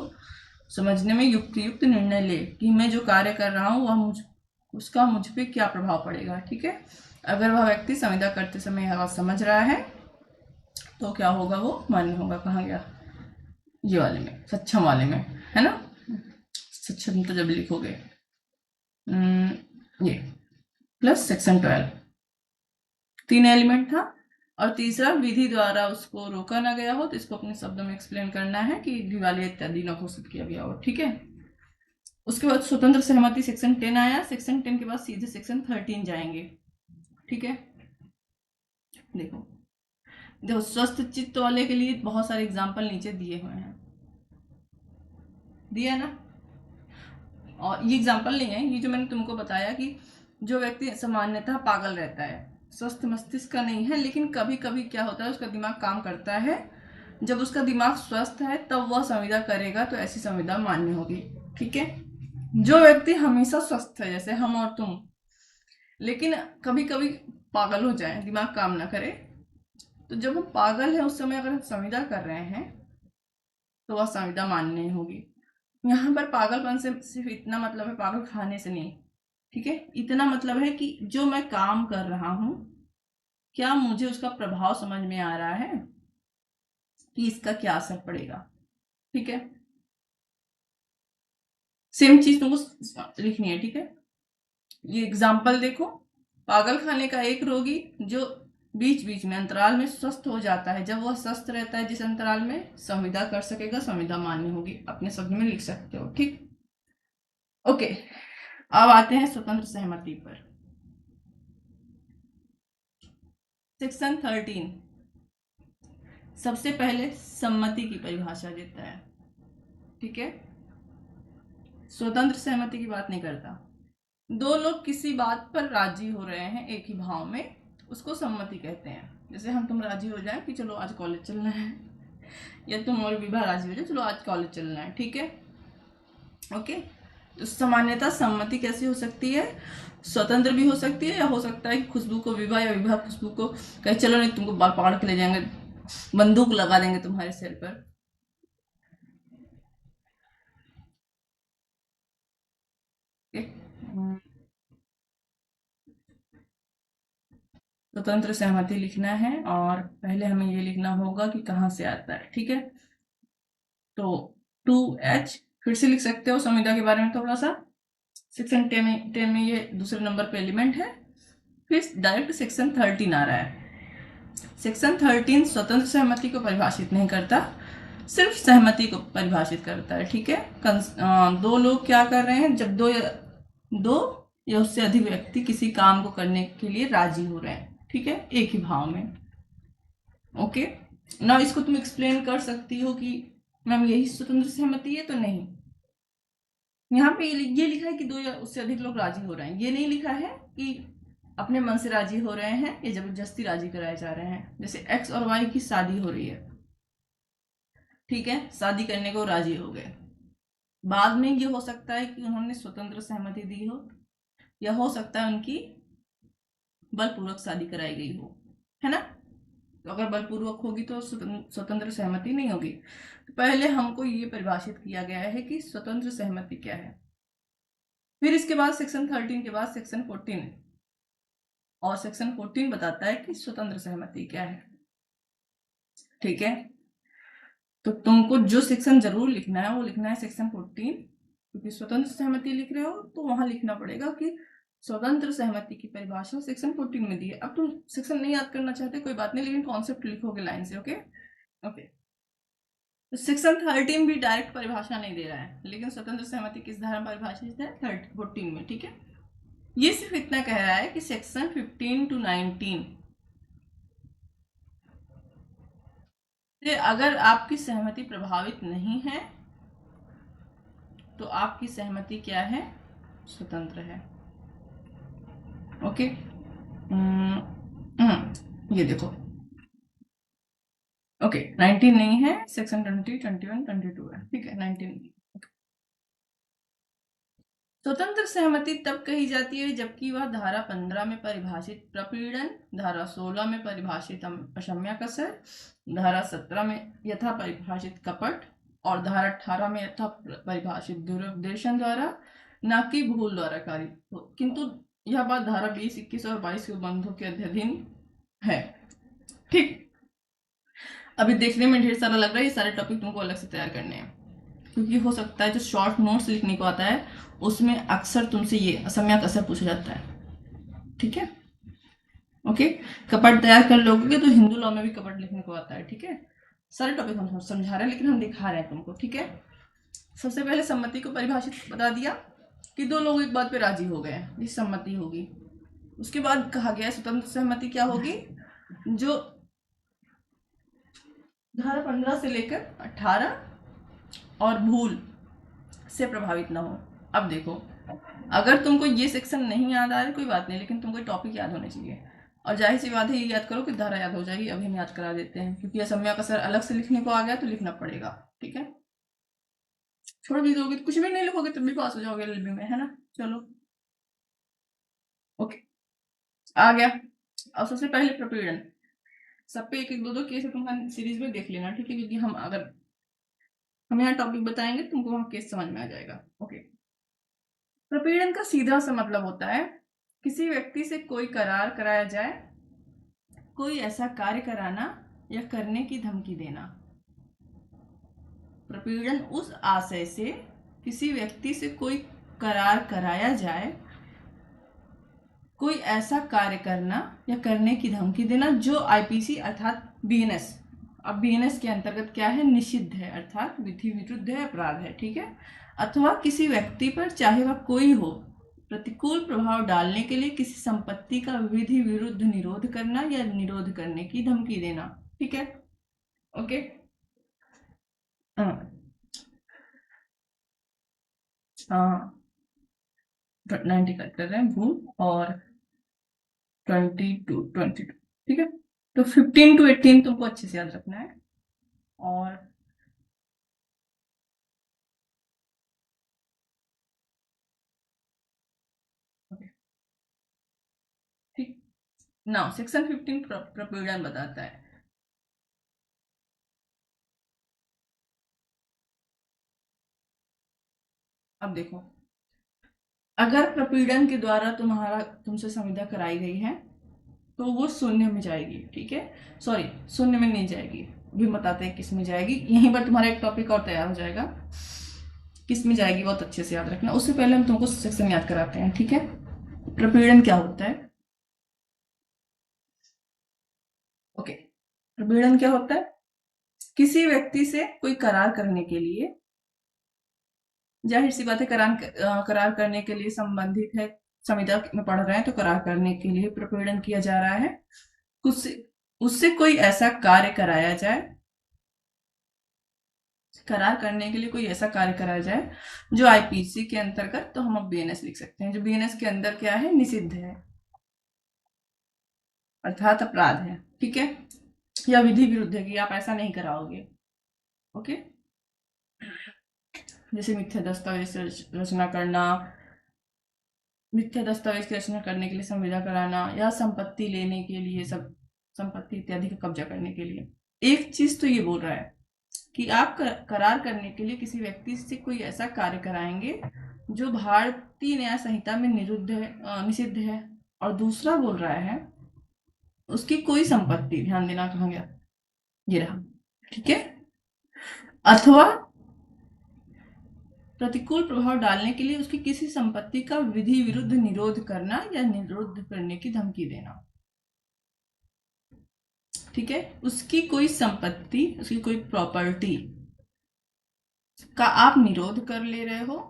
समझने में युक्त निर्णय ले कि मैं जो कार्य कर रहा हूँ वह उसका मुझ पे क्या प्रभाव पड़ेगा। ठीक है, अगर वह व्यक्ति संविदा करते समय यह समझ रहा है तो क्या होगा, वो मान्य होगा। कहाँ गया, ये वाले में, सक्षम वाले में, है ना। सक्षम तो जब लिखोगे ये प्लस सेक्शन 12, 3 एलिमेंट था। और तीसरा, विधि द्वारा उसको रोका ना गया हो, तो इसको अपने शब्दों में एक्सप्लेन करना है कि दिवाली इत्यादि न घोषित किया गया हो। ठीक है, उसके बाद स्वतंत्र सहमति सेक्शन 10 आया। सेक्शन 10 के बाद सीधे सेक्शन 13 जाएंगे। ठीक है, देखो देखो स्वस्थ चित्त वाले के लिए बहुत सारे एग्जाम्पल नीचे दिए हुए हैं, दिया ना। और ये एग्जाम्पल नहीं है, ये जो मैंने तुमको बताया कि जो व्यक्ति सामान्यतः पागल रहता है, स्वस्थ मस्तिष्क का नहीं है, लेकिन कभी कभी क्या होता है, उसका दिमाग काम करता है। जब उसका दिमाग स्वस्थ है तब वह संविदा करेगा, तो ऐसी संविदा मान्य होगी। ठीक है, जो व्यक्ति हमेशा स्वस्थ है, जैसे हम और तुम, लेकिन कभी कभी पागल हो जाए, दिमाग काम ना करे, तो जब हम पागल है उस समय अगर हम संविदा कर रहे हैं तो वह संविदा मान्य नहीं होगी। यहाँ पर पागलपन से सिर्फ इतना मतलब है, पागल खाने से नहीं। ठीक है, इतना मतलब है कि जो मैं काम कर रहा हूं, क्या मुझे उसका प्रभाव समझ में आ रहा है कि इसका क्या असर पड़ेगा। ठीक है, सेम चीज तुमको लिखनी है। ठीक है, ये एग्जाम्पल देखो, पागल खाने का एक रोगी जो बीच बीच में अंतराल में स्वस्थ हो जाता है, जब वह स्वस्थ रहता है जिस अंतराल में, संविदा कर सकेगा, संविदा मान्य होगी। अपने शब्द में लिख सकते हो। ठीक, ओके। अब आते हैं स्वतंत्र सहमति पर। सेक्शन 13 सबसे पहले सम्मति की परिभाषा देता है। ठीक है, स्वतंत्र सहमति की बात नहीं करता। दो लोग किसी बात पर राजी हो रहे हैं एक ही भाव में, उसको सम्मति कहते हैं। जैसे हम तुम राजी हो जाए कि चलो आज कॉलेज चलना है, या तुम और विवाह राजी हो जाए चलो आज कॉलेज चलना है। ठीक है, ओके। तो सामान्यतः सम्मति कैसी हो सकती है, स्वतंत्र भी हो सकती है, या हो सकता है कि खुशबू को विवाह, या विवाह खुशबू को कहे चलो नहीं तुमको बाल पकड़ के ले जाएंगे, बंदूक लगा देंगे तुम्हारे सिर पर। स्वतंत्र सहमति लिखना है, और पहले हमें ये लिखना होगा कि कहाँ से आता है। ठीक है, तो 2H फिर से लिख सकते हो संविदा के बारे में थोड़ा सा। सेक्शन 10 में ये दूसरे नंबर पे एलिमेंट है। फिर डायरेक्ट सेक्शन 13 आ रहा है। सेक्शन 13 स्वतंत्र सहमति को परिभाषित नहीं करता, सिर्फ सहमति को परिभाषित करता है। ठीक है, दो लोग क्या कर रहे हैं, जब दो या उससे अधिक व्यक्ति किसी काम को करने के लिए राजी हो रहे हैं, ठीक है, एक ही भाव में। ओके, ना इसको तुम एक्सप्लेन कर सकती हो कि मैम यही स्वतंत्र सहमति है, तो नहीं। यहाँ पे ये लिखा है कि 2 या उससे अधिक लोग राजी हो रहे हैं, ये नहीं लिखा है कि अपने मन से राजी हो रहे हैं या जबरदस्ती राजी कराए जा रहे हैं। जैसे एक्स और वाई की शादी हो रही है, ठीक है, शादी करने को राजी हो गए, बाद में ये हो सकता है कि उन्होंने स्वतंत्र सहमति दी हो, या हो सकता है उनकी बलपूर्वक शादी कराई गई हो, है ना। तो अगर बलपूर्वक होगी तो स्वतंत्र सहमति नहीं होगी। तो पहले हमको ये परिभाषित किया गया है कि स्वतंत्र सहमति क्या है। फिर इसके बाद सेक्शन 13 के बाद सेक्शन 14, और सेक्शन 14 बताता है कि स्वतंत्र सहमति क्या है, ठीक है। तो तुमको जो सेक्शन जरूर लिखना है वो लिखना है सेक्शन 14, क्योंकि स्वतंत्र सहमति लिख रहे हो तो वहां लिखना पड़ेगा कि स्वतंत्र सहमति की परिभाषा सेक्शन 14 में दी है। अब तुम सेक्शन नहीं याद करना चाहते कोई बात नहीं, लेकिन कॉन्सेप्ट लिखोगे लाइन से। ओके ओके, तो सेक्शन 13 भी डायरेक्ट परिभाषा नहीं दे रहा है, लेकिन स्वतंत्र सहमति किस धारा में परिभाषित है, 14 में, ठीक है। ये सिर्फ इतना कह रहा है कि सेक्शन 15 to 19 से अगर आपकी सहमति प्रभावित नहीं है तो आपकी सहमति क्या है, स्वतंत्र है। ओके, ये देखो, ओके 19 नहीं है, सेक्शन 20, 21, 22 है, ठीक है, 19। स्वतंत्र सहमति तब कही जाती है जबकि वह धारा 15 में परिभाषित प्रपीड़न, धारा 16 में परिभाषित अक्षम्य कसर, धारा 17 में यथा परिभाषित कपट और धारा 18 में यथा परिभाषित दुरुपदेशन द्वारा, न कि भूल द्वारा कार्य हो। किंतु यह बात धारा 20, 21 और 22 के बंधों के अधीन है, ठीक। अभी देखने में ढेर सारा लग रहा है, ये सारे टॉपिक तुमको अलग से तैयार करने हैं, क्योंकि हो सकता है जो शॉर्ट नोट्स लिखने को आता है उसमें अक्सर तुमसे ये असम्यक असर पूछा जाता है, ठीक है। ओके, कपट तैयार कर लोगे तो हिंदू लॉ में भी कपट लिखने को आता है, ठीक है। सारे टॉपिक हम समझा रहे हैं, लेकिन हम दिखा रहे हैं तुमको, ठीक है। सबसे पहले सम्मति को परिभाषित बता दिया कि 2 लोग एक बात पे राजी हो गए, ये सम्मति होगी। उसके बाद कहा गया स्वतंत्र सहमति क्या होगी, जो धारा 15 से लेकर 18 और भूल से प्रभावित ना हो। अब देखो, अगर तुमको ये सेक्शन नहीं याद आ रहा है कोई बात नहीं, लेकिन तुमको टॉपिक याद होने चाहिए, और जाहिर सी बात है ये याद करो कि धारा याद हो जाएगी। अभी हम याद करा देते हैं, क्योंकि असम्य कसर अलग से लिखने को आ गया तो लिखना पड़ेगा, ठीक है। छोड़ भी दोगे तो कुछ भी नहीं लिखोगे तब भी पास हो जाओगे एलबी में, है ना। चलो ओके, आ गया। अब सबसे पहले प्रपीड़न, सब पे एक एक दो केस तुम सीरीज में देख लेना, ठीक है, क्योंकि हम यहाँ टॉपिक बताएंगे तुमको वहां केस समझ में आ जाएगा। ओके, प्रपीड़न का सीधा सा मतलब होता है किसी व्यक्ति से कोई करार कराया जाए, कोई ऐसा कार्य कराना या करने की धमकी देना। प्रपीड़न उस आशय से किसी व्यक्ति से कोई करार कराया जाए, कोई ऐसा कार्य करना या करने की धमकी देना जो आईपीसी अर्थात बीएनएस, अब बीएनएस के अंतर्गत क्या है, निषिद्ध है, अर्थात विधि विरुद्ध है, अपराध है, ठीक है। अथवा किसी व्यक्ति पर चाहे वह कोई हो प्रतिकूल प्रभाव डालने के लिए किसी संपत्ति का विधि विरुद्ध निरोध करना या निरोध करने की धमकी देना, ठीक है। ओके, 90 कट कर रहे हैं भूल, और 22, ठीक है। तो 15 to 18 तुमको अच्छे से याद रखना है, और ठीक ना, सेक्शन 15 प्रपीड़न बताता है। अब देखो, अगर प्रपीड़न के द्वारा तुमसे संविदा कराई गई है तो वो शून्य में जाएगी, ठीक है। सॉरी, शून्य में नहीं जाएगी, भी बताते हैं किस में जाएगी। यहीं पर तुम्हारा एक टॉपिक और तैयार हो जाएगा, किस में जाएगी बहुत अच्छे से याद रखना। उससे पहले हम तुमको सेक्शन याद कराते हैं, ठीक है। प्रपीड़न क्या होता है, ओके, प्रपीड़न क्या होता है, किसी व्यक्ति से कोई करार करने के लिए, जाहिर सी बात है करार करने के लिए संबंधित है, संविदा में पढ़ रहे हैं तो करार करने के लिए प्रपीड़न किया जा रहा है। कुछ उससे कोई ऐसा कार्य कराया जाए, करार करने के लिए कोई ऐसा कार्य कराया जाए जो आईपीसी के अंतर्गत, तो हम अब बीएनएस लिख सकते हैं, जो बीएनएस के अंदर क्या है, निषिद्ध है अर्थात अपराध है, ठीक है, या विधि विरुद्ध है कि आप ऐसा नहीं कराओगे। ओके, जैसे मिथ्या दस्तावेज रचना करना, मिथ्या दस्तावेज की रचना करने के लिए संविदा कराना, या संपत्ति लेने के लिए, सब संपत्ति इत्यादि का कब्जा करने के लिए। एक चीज तो ये बोल रहा है कि आप करार करने के लिए किसी व्यक्ति से कोई ऐसा कार्य कराएंगे जो भारतीय न्याय संहिता में निषिद्ध है। और दूसरा बोल रहा है उसकी कोई संपत्ति, ध्यान देना कहाँ गया, ये रहा, ठीक है, अथवा प्रतिकूल प्रभाव डालने के लिए उसकी किसी संपत्ति का विधि विरुद्ध निरोध करना या निरोध करने की धमकी देना, ठीक है, उसकी कोई संपत्ति, उसकी कोई प्रॉपर्टी का आप निरोध कर ले रहे हो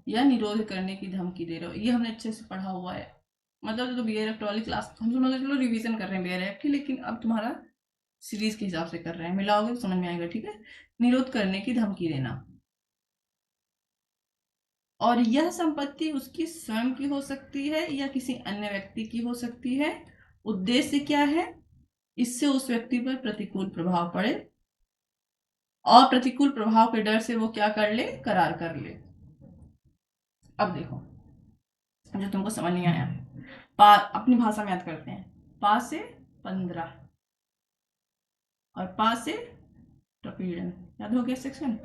या निरोध करने की धमकी दे रहे हो। ये हमने अच्छे से पढ़ा हुआ है, मतलब जो बीआर एक्ट वाली क्लास हम समझ लो रिवीजन कर रहे हैं बीआर एक्ट की, लेकिन अब तुम्हारा सीरीज के हिसाब से कर रहे हैं, मिलाओगे तो समझ में आएगा, ठीक है। निरोध करने की धमकी देना, और यह संपत्ति उसकी स्वयं की हो सकती है या किसी अन्य व्यक्ति की हो सकती है। उद्देश्य क्या है, इससे उस व्यक्ति पर प्रतिकूल प्रभाव पड़े, और प्रतिकूल प्रभाव के डर से वो क्या कर ले, करार कर ले। अब देखो, जो तुमको समझ नहीं आया, अपनी भाषा में याद करते हैं, पा से 15 और पा से प्रपीड़न, याद हो गया सेक्शन,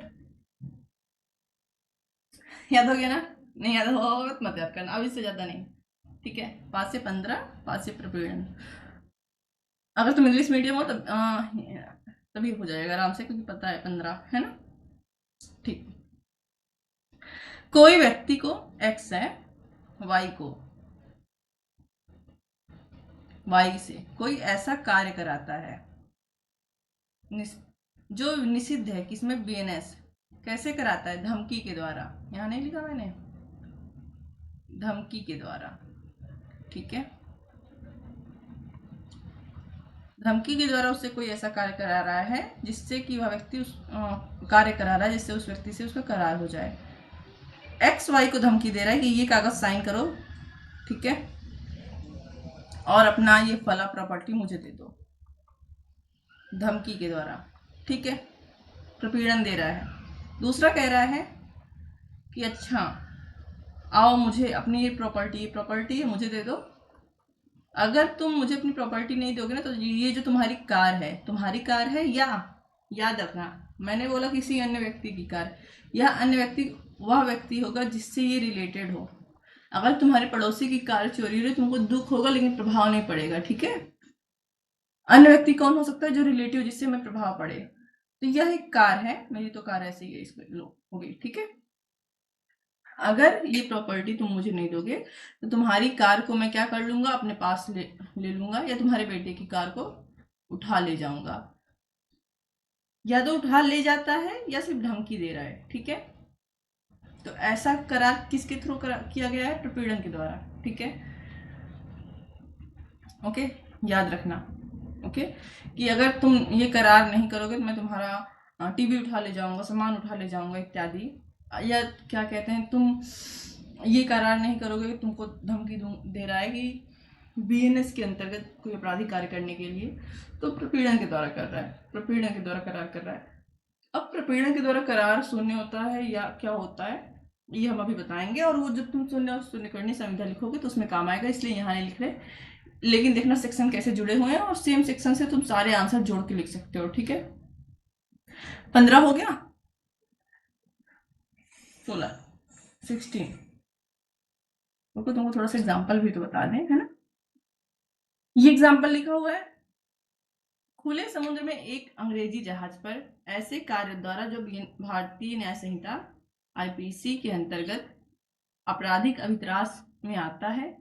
याद हो गया ना, नहीं याद हो तो मत याद करना, अब इससे ज्यादा नहीं, ठीक है। 5 से 15, 5 से प्रपीड़न। अगर तुम इंग्लिश मीडियम हो तब तभी हो जाएगा आराम से, क्योंकि पता है 15 है ना, ठीक। कोई व्यक्ति को, एक्स है, वाई को, वाई से कोई ऐसा कार्य कराता है जो निषिद्ध है, किसमें, बीएनएस, कैसे कराता है, धमकी के द्वारा, यहाँ नहीं लिखा मैंने, धमकी के द्वारा, ठीक है, धमकी के द्वारा उससे कोई ऐसा कार्य करा रहा है जिससे कि वह व्यक्ति उस कार्य करा रहा है जिससे उस व्यक्ति से उसका करार हो जाए। एक्स वाई को धमकी दे रहा है कि ये कागज साइन करो, ठीक है, और अपना ये फला प्रॉपर्टी मुझे दे दो, धमकी के द्वारा, ठीक है, प्रपीड़न दे रहा है। दूसरा कह रहा है कि अच्छा आओ, मुझे अपनी ये प्रॉपर्टी है, मुझे दे दो। अगर तुम मुझे अपनी प्रॉपर्टी नहीं दोगे ना, तो ये जो तुम्हारी कार है, या याद रखना मैंने बोला किसी अन्य व्यक्ति की कार, या अन्य व्यक्ति वह व्यक्ति होगा जिससे ये रिलेटेड हो। अगर तुम्हारे पड़ोसी की कार चोरी हो रही, तुमको दुख होगा लेकिन प्रभाव नहीं पड़ेगा, ठीक है। अन्य व्यक्ति कौन हो सकता है, जो रिलेटिव, जिससे हमें प्रभाव पड़े। तो यह एक कार है, मेरी तो कार ऐसे ही है, इसको लो हो गई, ठीक है। अगर ये प्रॉपर्टी तुम मुझे नहीं दोगे तो तुम्हारी कार को मैं क्या कर लूंगा, अपने पास ले लूंगा, या तुम्हारे बेटे की कार को उठा ले जाऊंगा। या तो उठा ले जाता है या सिर्फ धमकी दे रहा है, ठीक है। तो ऐसा करार किसके थ्रू किया गया है, प्रपीड़न के द्वारा, ठीक है। ओके, याद रखना, ओके, कि अगर तुम ये करार नहीं करोगे तो मैं तुम्हारा टीवी उठा ले जाऊंगा, सामान उठा ले जाऊंगा इत्यादि, या क्या कहते हैं, तुम ये करार नहीं करोगे, तुमको धमकी दे रहा है कि बीएनएस के अंतर्गत कोई आपराधिक कार्य करने के लिए, तो प्रपीड़न के द्वारा कर रहा है, प्रपीड़न के द्वारा करार कर रहा है। अब प्रपीड़न के द्वारा करार शून्य होता है या क्या होता है, ये हम अभी बताएंगे, और वो जब तुम शून्य करनी संविधा लिखोगे तो उसमें काम आएगा, इसलिए यहाँ नहीं लिख रहे। लेकिन देखना सेक्शन कैसे जुड़े हुए हैं, और सेम सेक्शन से तुम सारे आंसर जोड़ के लिख सकते हो, ठीक है। 15 हो गया, 16, 16, तो तुमको थोड़ा सा एग्जाम्पल भी तो बता दें, है ना। ये एग्जाम्पल लिखा हुआ है, खुले समुद्र में एक अंग्रेजी जहाज पर ऐसे कार्य द्वारा जो भारतीय न्याय संहिता आईपीसी के अंतर्गत आपराधिक अभित्रास में आता है,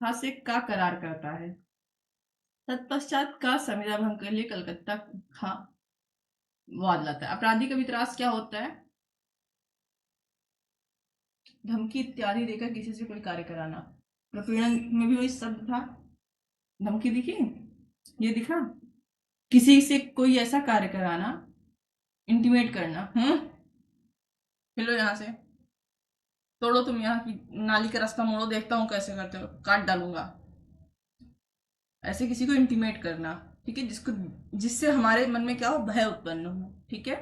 से का करार करता है। तत्पश्चात का संविदा भंग के लिए कलकत्ता का वाद लाता है। आपराधिक अभित्रास क्या होता है, धमकी इत्यादि देकर किसी से कोई कार्य कराना। प्रपीड़न में भी वही शब्द था, धमकी दिखी, ये दिखा, किसी से कोई ऐसा कार्य कराना, इंटीमेट करना। हिलो यहाँ से, तोड़ो तुम यहाँ की नाली का रास्ता, मोड़ो, देखता हूँ कैसे करते हो, काट डालूंगा। ऐसे किसी को इंटीमेट करना, ठीक है, जिससे हमारे मन में क्या हो, भय उत्पन्न हो, ठीक है।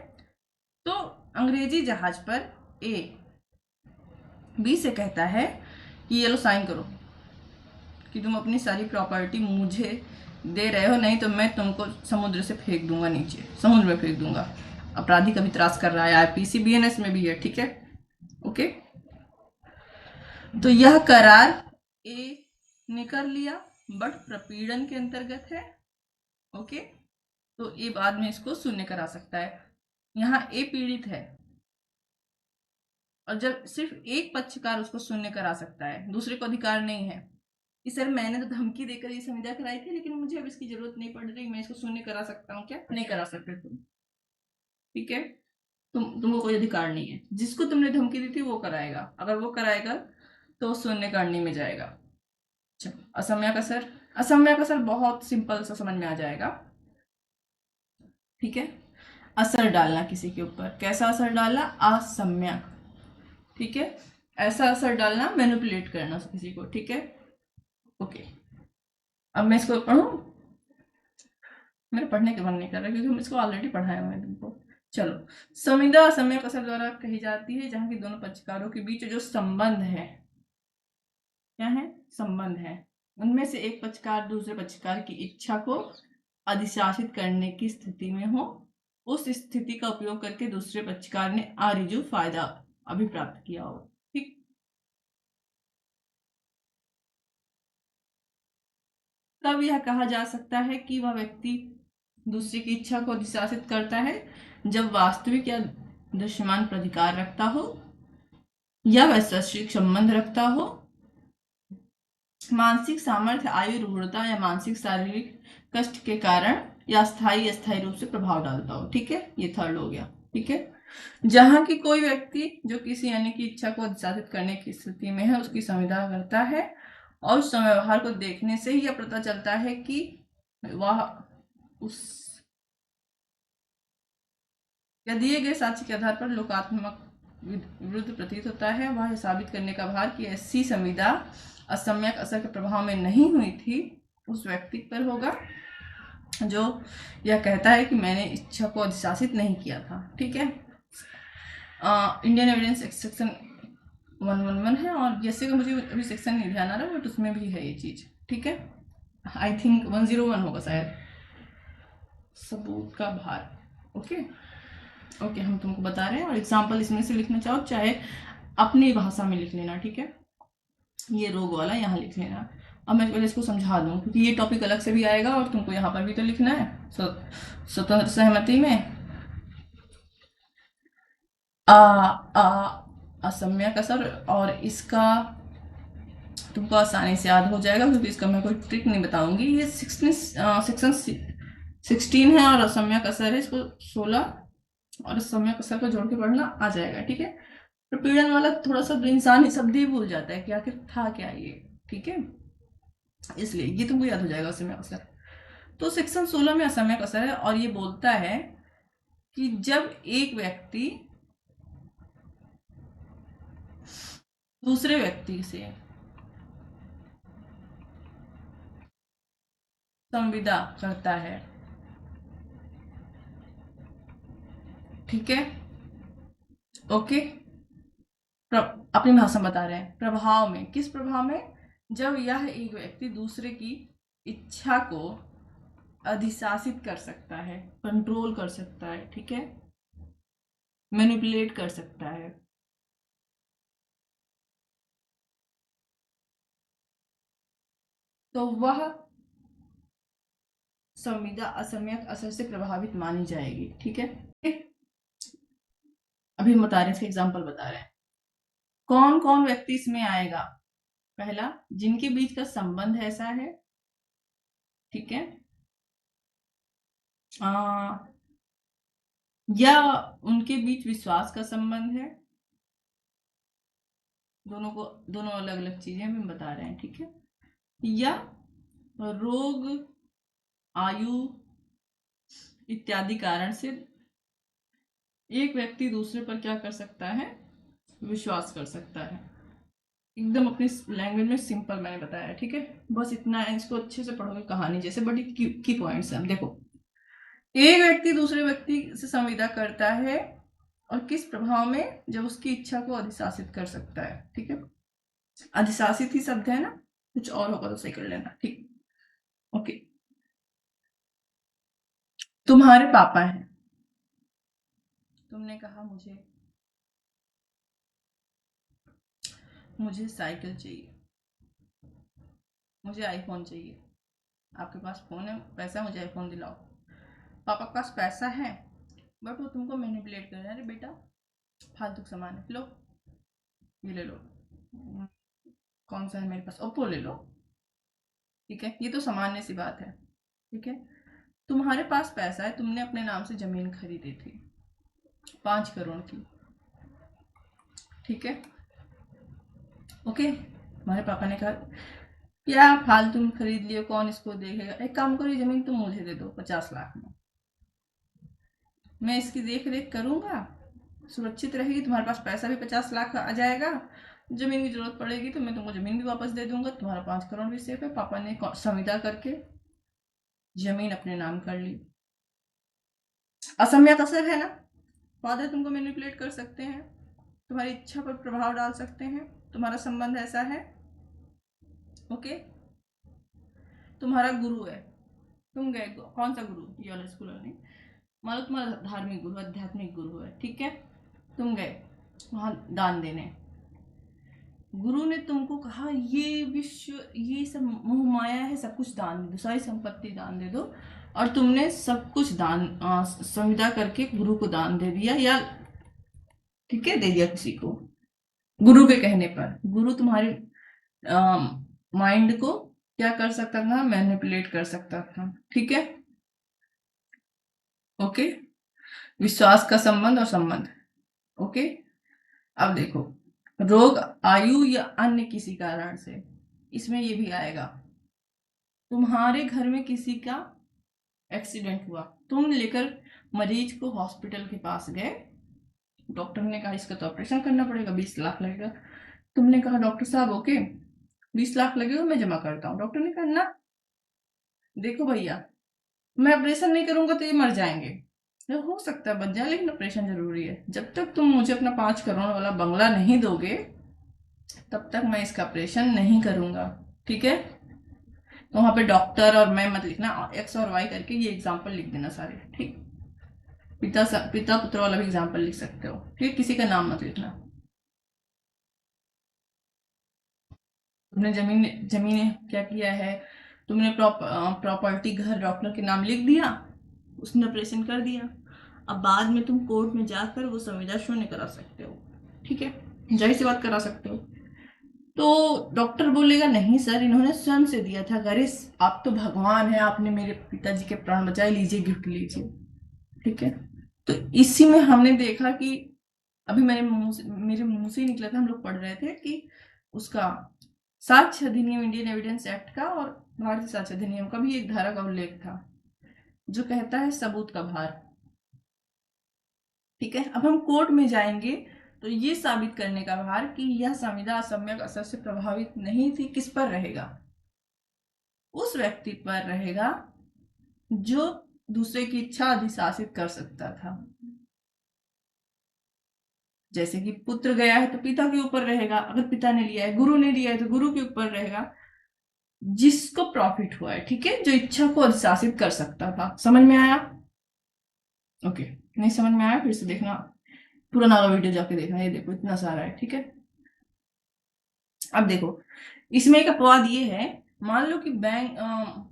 तो अंग्रेजी जहाज पर ए बी से कहता है कि ये लो साइन करो कि तुम अपनी सारी प्रॉपर्टी मुझे दे रहे हो, नहीं तो मैं तुमको समुद्र से फेंक दूंगा, नीचे समुद्र में फेंक दूंगा। अपराधी का भी त्रास कर रहा है, आईपीसी बीएनएस में भी है, ठीक है, ओके। तो यह करार ए ने कर लिया, बट प्रपीड़न के अंतर्गत है, ओके। तो ए बाद में इसको शून्य करा सकता है। यहाँ ए पीड़ित है, और जब सिर्फ एक पक्षकार उसको शून्य करा सकता है, दूसरे को अधिकार नहीं है कि सर मैंने तो धमकी देकर ये संविदा कराई थी, लेकिन मुझे अब इसकी जरूरत नहीं पड़ रही, मैं इसको शून्य करा सकता हूँ क्या? नहीं करा सकते तुम, ठीक है। तुमको कोई अधिकार नहीं है, जिसको तुमने धमकी दी थी वो कराएगा, अगर वो कराएगा तो शून्य करने में जाएगा। अच्छा, असम्यक असर। असम्यक असर बहुत सिंपल सा समझ में आ जाएगा, ठीक है। असर डालना किसी के ऊपर, कैसा असर डालना? असम्यक, ठीक है। ऐसा असर डालना, मैनिपुलेट करना किसी को, ठीक है, ओके। अब मैं इसको पढ़ूं, मेरे पढ़ने का मन नहीं कर रहा क्योंकि हम इसको ऑलरेडी पढ़ाया हुआ है तुमको। चलो, संविदा असम्यक असर द्वारा कही जाती है जहां की दोनों पक्षकारों के बीच जो संबंध है, क्या है? संबंध है, उनमें से एक पक्षकार दूसरे पक्षकार की इच्छा को अधिशासित करने की स्थिति में हो, उस स्थिति का उपयोग करके दूसरे पक्षकार ने आरिजु फायदा अभिप्राप्त किया हो, ठीक। तब यह कहा जा सकता है कि वह व्यक्ति दूसरे की इच्छा को अधिशासित करता है जब वास्तविक या दृश्यमान प्राधिकार रखता हो, या वह स्वैच्छिक संबंध रखता हो, मानसिक सामर्थ्य, आयु, रूढ़ता या मानसिक शारीरिक कष्ट के कारण, या स्थायी अस्थायी रूप से प्रभाव डालता हो, ठीक है। ये थर्ड हो गया, ठीक है। जहां की कोई व्यक्ति जो किसी अन्य की इच्छा को अधिशासित करने की स्थिति में है उसकी संविदा करता है, और उस व्यवहार को देखने से ही यह पता चलता है कि वह उस या दिए गए साक्ष्य के आधार पर लोकात्मक विरुद्ध प्रतीत होता है, वह यह साबित करने का भार कि ऐसी संविदा असम्यक असर के प्रभाव में नहीं हुई थी, उस व्यक्ति पर होगा जो यह कहता है कि मैंने इच्छा को अधिशासित नहीं किया था, ठीक है। इंडियन एविडेंस सेक्शन 111 है, और जैसे कि मुझे अभी सेक्शन नहीं ध्यान आ रहा बट उसमें भी है ये चीज, ठीक है। आई थिंक 101 होगा शायद, सबूत का भार, ओके ओके। हम तुमको बता रहे हैं, और एग्जाम्पल इसमें से लिखना चाहो चाहे अपनी भाषा में लिख लेना, ठीक है। ये रोग वाला यहाँ लिख लेना। अब मैं पहले इसको समझा दूं क्योंकि ये टॉपिक अलग से भी आएगा और तुमको यहाँ पर भी तो लिखना है। स्वतंत्र सहमति में असम्यक असर, और इसका तुमको आसानी से याद हो जाएगा क्योंकि इसका मैं कोई ट्रिक नहीं बताऊंगी। ये सेक्शन 16 है और असम्यक असर है, इसको 16 और असम्यक असर को जोड़ के पढ़ना आ जाएगा, ठीक है। प्रपीड़न वाला थोड़ा सा इंसान शब्द ही भूल जाता है कि आखिर था क्या ये, ठीक है, इसलिए ये तुमको याद हो जाएगा असम्यक असर। तो सेक्शन 16 में असम्यक असर है, और ये बोलता है कि जब एक व्यक्ति दूसरे व्यक्ति से संविदा करता है, ठीक है, ओके। अपनी भाषा में बता रहे हैं, प्रभाव में, किस प्रभाव में? जब यह एक व्यक्ति दूसरे की इच्छा को अधिशासित कर सकता है, कंट्रोल कर सकता है, ठीक है, मैनिपुलेट कर सकता है, तो वह संविदा असम्यक असर से प्रभावित मानी जाएगी, ठीक है। अभी हम बता रहे हैं, इसके एग्जाम्पल बता रहे हैं। कौन कौन व्यक्ति इसमें आएगा? पहला, जिनके बीच का संबंध ऐसा है, ठीक है, या उनके बीच विश्वास का संबंध है, दोनों अलग अलग चीजें हम बता रहे हैं, ठीक है, या रोग, आयु, इत्यादि कारण से एक व्यक्ति दूसरे पर क्या कर सकता है, विश्वास कर सकता है। एकदम अपनी लैंग्वेज में सिंपल मैंने बताया, ठीक है। बस इतना है, इसको अच्छे से पढ़ोगे कहानी जैसे, बड़ी की पॉइंट्स हैं। देखो, एक व्यक्ति दूसरे व्यक्ति से संविदा करता है और किस प्रभाव में, जब उसकी इच्छा को अधिशासित कर सकता है, ठीक है। अधिशासित ही शब्द है ना, कुछ और होगा तो सही कर लेना, ठीक। ओके, तुम्हारे पापा हैं, तुमने कहा मुझे साइकिल चाहिए, मुझे आईफोन चाहिए। आपके पास फोन है, पैसा, मुझे आईफोन दिलाओ। पापा के पास पैसा है बट वो तुमको मैनिपुलेट कर रहे हैं, अरे बेटा फालतू सामान है, लो ये ले लो, कौन सा है मेरे पास, ओप्पो ले लो, ठीक है। ये तो सामान्य सी बात है, ठीक है। तुम्हारे पास पैसा है, तुमने अपने नाम से जमीन खरीदी थी 5 करोड़ की, ठीक है। ओके, तुम्हारे पापा ने कहा क्या फालतू में खरीद लियो, कौन इसको देखेगा, एक काम करो, ये जमीन तुम मुझे दे दो 50 लाख में, मैं इसकी देख रेख करूंगा, सुरक्षित रहेगी, तुम्हारे पास पैसा भी 50 लाख आ जाएगा, जमीन की जरूरत पड़ेगी तो मैं तुमको जमीन भी वापस दे दूंगा, तुम्हारा 5 करोड़ भी सेफ है। पापा ने संविदा करके जमीन अपने नाम कर ली। असम्यक असर है ना, फादर तुमको मैनिपुलेट कर सकते हैं, तुम्हारी इच्छा पर प्रभाव डाल सकते हैं, तुम्हारा संबंध ऐसा है, ओके। तुम्हारा गुरु है, तुम गए, कौन सा गुरु, ये वाला स्कूल नहीं, मान लो तुम्हारा धार्मिक गुरु, आध्यात्मिक गुरु है, ठीक है। तुम गए वहां दान देने, गुरु ने तुमको कहा ये विश्व, ये सब मोह माया है, सब कुछ दान दे दो, सारी संपत्ति दान दे दो, और तुमने सब कुछ दान संविदा करके गुरु को दान दे दिया, या ठीक है दे दिया किसी को, गुरु के कहने पर। गुरु तुम्हारे माइंड को क्या कर सकता था, मैनिपुलेट कर सकता था, ठीक है। ओके, विश्वास का संबंध और संबंध, ओके। अब देखो, रोग, आयु या अन्य किसी कारण से, इसमें ये भी आएगा। तुम्हारे घर में किसी का एक्सीडेंट हुआ, तुम लेकर मरीज को हॉस्पिटल के पास गए, डॉक्टर ने कहा इसका तो ऑपरेशन करना पड़ेगा, 20 लाख लगेगा। तुमने कहा डॉक्टर साहब ओके 20 लाख लगेगा, मैं जमा करता हूँ। डॉक्टर ने कहा ना देखो भैया, मैं ऑपरेशन नहीं करूंगा तो ये मर जाएंगे, तो हो सकता है बच जाए लेकिन ऑपरेशन जरूरी है, जब तक तुम मुझे अपना 5 करोड़ वाला बंगला नहीं दोगे तब तक मैं इसका ऑपरेशन नहीं करूंगा, ठीक है। तो वहां पे डॉक्टर और मैं मत लिखना, एक्स और वाई करके ये एग्जाम्पल लिख देना सारे, ठीक। पिता पुत्र वाला भी एग्जाम्पल लिख सकते हो, ठीक, किसी का नाम मत लिखना। तुमने जमीन जमीन क्या किया है, तुमने प्रॉपर्टी घर डॉक्टर के नाम लिख दिया, उसने ऑपरेशन कर दिया, अब बाद में तुम कोर्ट में जाकर वो संविदा शून्य करा सकते हो, ठीक है, जाहिर सी बात करा सकते हो। तो डॉक्टर बोलेगा नहीं सर इन्होंने स्वयं से दिया था, अरे आप तो भगवान है, आपने मेरे पिताजी के प्राण बचाए, लीजिए गिफ्ट लीजिए, ठीक है। तो इसी में हमने देखा कि अभी मेरे मुंह से ही निकला था, हम लोग पढ़ रहे थे कि उसका साक्ष्य अधिनियम, इंडियन एविडेंस एक्ट का और भारतीय साक्ष्य अधिनियम का भी एक धारा का उल्लेख था जो कहता है सबूत का भार, ठीक है। अब हम कोर्ट में जाएंगे तो ये साबित करने का भार कि यह संविदा असम्यक असर से प्रभावित नहीं थी, किस पर रहेगा, उस व्यक्ति पर रहेगा जो दूसरे की इच्छा अधिशासित कर सकता था। जैसे कि पुत्र गया है तो पिता के ऊपर रहेगा, अगर पिता ने लिया है, गुरु ने लिया है तो गुरु के ऊपर रहेगा, जिसको प्रॉफिट हुआ है, ठीक है, जो इच्छा को अधिशासित कर सकता था। समझ में आया? ओके, नहीं समझ में आया फिर से देखना, पुराना वाला वीडियो जाके देखना, ये देखो इतना सारा है, ठीक है। अब देखो, इसमें एक अपवाद ये है, मान लो कि बैंक